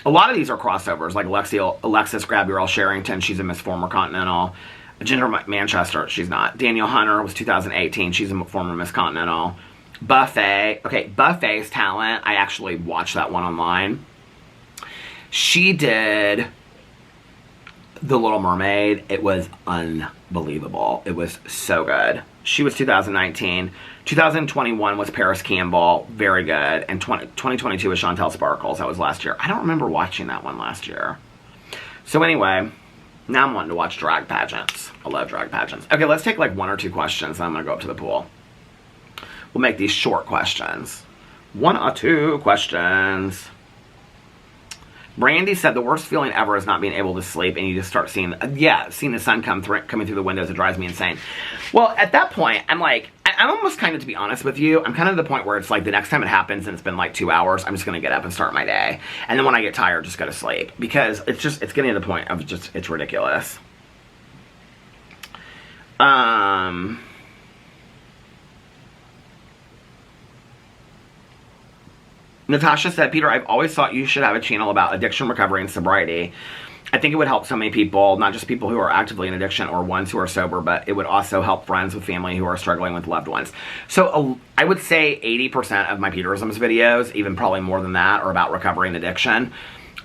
A lot of these are crossovers, like Alexis Grab-Your-All Sherrington. She's a Miss Former Continental. Ginger Manchester, she's not. Danielle Hunter was 2018. She's a former Miss Continental. Buffet. Okay, Buffet's talent. I actually watched that one online. She did The Little Mermaid. It was unbelievable. It was so good. She was 2019. 2021 was Paris Campbell. Very good. And 2022 was Chantel Sparkles. That was last year. I don't remember watching that one last year. So anyway, now I'm wanting to watch drag pageants. I love drag pageants. Okay, let's take like 1 or 2 questions, and I'm going to go up to the pool. We'll make these short questions. 1 or 2 questions. Brandy said the worst feeling ever is not being able to sleep, and you just start seeing the sun coming through the windows. It drives me insane. Well, at that point, I'm like, I'm almost kind of, to be honest with you, I'm kind of at the point where it's like the next time it happens and it's been like 2 hours, I'm just going to get up and start my day. And then when I get tired, just go to sleep. Because it's getting to the point of just, it's ridiculous. Natasha said, Peter, I've always thought you should have a channel about addiction recovery and sobriety. I think it would help so many people, not just people who are actively in addiction or ones who are sober, but it would also help friends with family who are struggling with loved ones. So I would say 80% of my Peterisms videos, even probably more than that, are about recovery and addiction.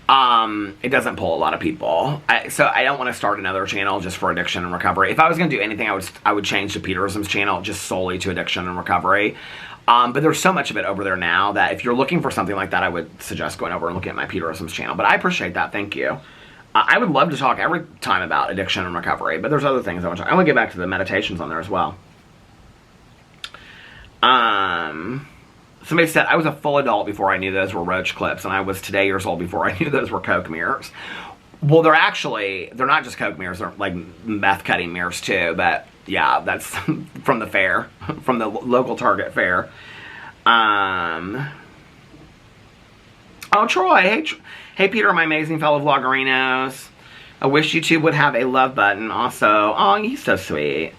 It doesn't pull a lot of people. So I don't want to start another channel just for addiction and recovery. If I was going to do anything, I would change the Peterisms channel just solely to addiction and recovery. But there's so much of it over there now that if you're looking for something like that, I would suggest going over and looking at my Peterisms channel. But I appreciate that. Thank you. I would love to talk every time about addiction and recovery, but there's other things I want to talk. I want to get back to the meditations on there as well. Somebody said, I was a full adult before I knew those were roach clips, and I was today years old before I knew those were Coke mirrors. Well, they're not just Coke mirrors, they're like meth cutting mirrors too, but yeah, that's from the fair, from the local Target fair. Oh, Troy, hey Peter, my amazing fellow vloggerinos. I wish YouTube would have a love button also. Oh, he's so sweet.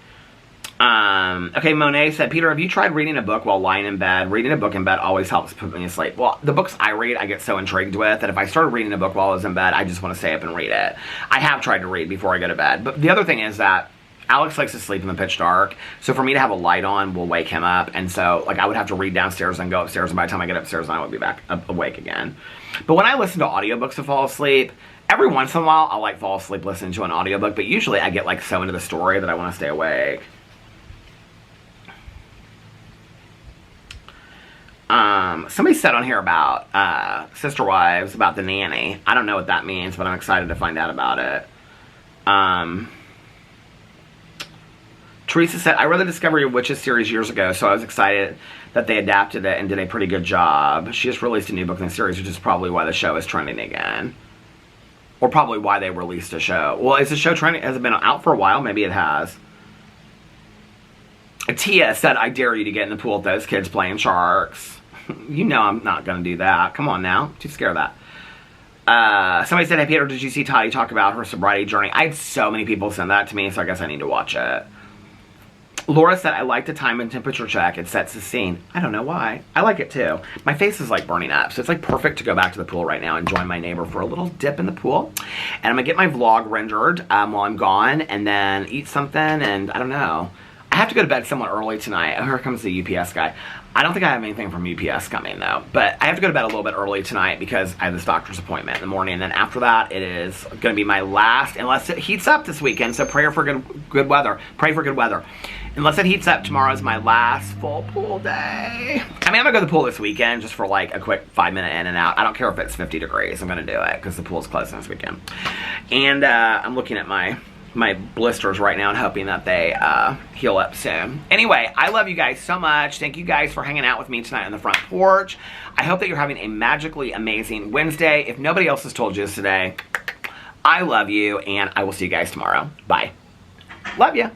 Okay, Monet said, Peter, have you tried reading a book while lying in bed? Reading a book in bed always helps put me to sleep. Well, the books I read, I get so intrigued with that if I started reading a book while I was in bed, I just want to stay up and read it. I have tried to read before I go to bed. But the other thing is that Alex likes to sleep in the pitch dark, so for me to have a light on will wake him up, and so like I would have to read downstairs and go upstairs, and by the time I get upstairs, I would be back awake again. But when I listen to audiobooks to fall asleep, every once in a while I'll like fall asleep listening to an audiobook, but usually I get like so into the story that I want to stay awake. Somebody said on here about Sister Wives, about the nanny. I don't know what that means, but I'm excited to find out about it. Teresa said, I read the Discovery of Witches series years ago, so I was excited that they adapted it and did a pretty good job. She just released a new book in the series, which is probably why the show is trending again. Or probably why they released a show. Well, is the show trending? Has it been out for a while? Maybe it has. Tia said, I dare you to get in the pool with those kids playing sharks. You know I'm not going to do that. Come on now. Too scared of that. Somebody said, hey Peter, did you see Toddy talk about her sobriety journey? I had so many people send that to me, so I guess I need to watch it. Laura said, I like the time and temperature check. It sets the scene. I don't know why. I like it too. My face is like burning up, so it's like perfect to go back to the pool right now and join my neighbor for a little dip in the pool. And I'm going to get my vlog rendered while I'm gone and then eat something, and I don't know. I have to go to bed somewhat early tonight. Oh, here comes the UPS guy. I don't think I have anything from UPS coming though, but I have to go to bed a little bit early tonight because I have this doctor's appointment in the morning, and then after that it is going to be my last, unless it heats up this weekend, so pray for good weather. Pray for good weather. Unless it heats up, tomorrow is my last full pool day. I mean, I'm going to go to the pool this weekend just for like a quick 5-minute in and out. I don't care if it's 50 degrees. I'm going to do it because the pool's closing this weekend. And I'm looking at my blisters right now and hoping that they heal up soon. Anyway, I love you guys so much. Thank you guys for hanging out with me tonight on the front porch. I hope that you're having a magically amazing Wednesday. If nobody else has told you this today, I love you, and I will see you guys tomorrow. Bye. Love you.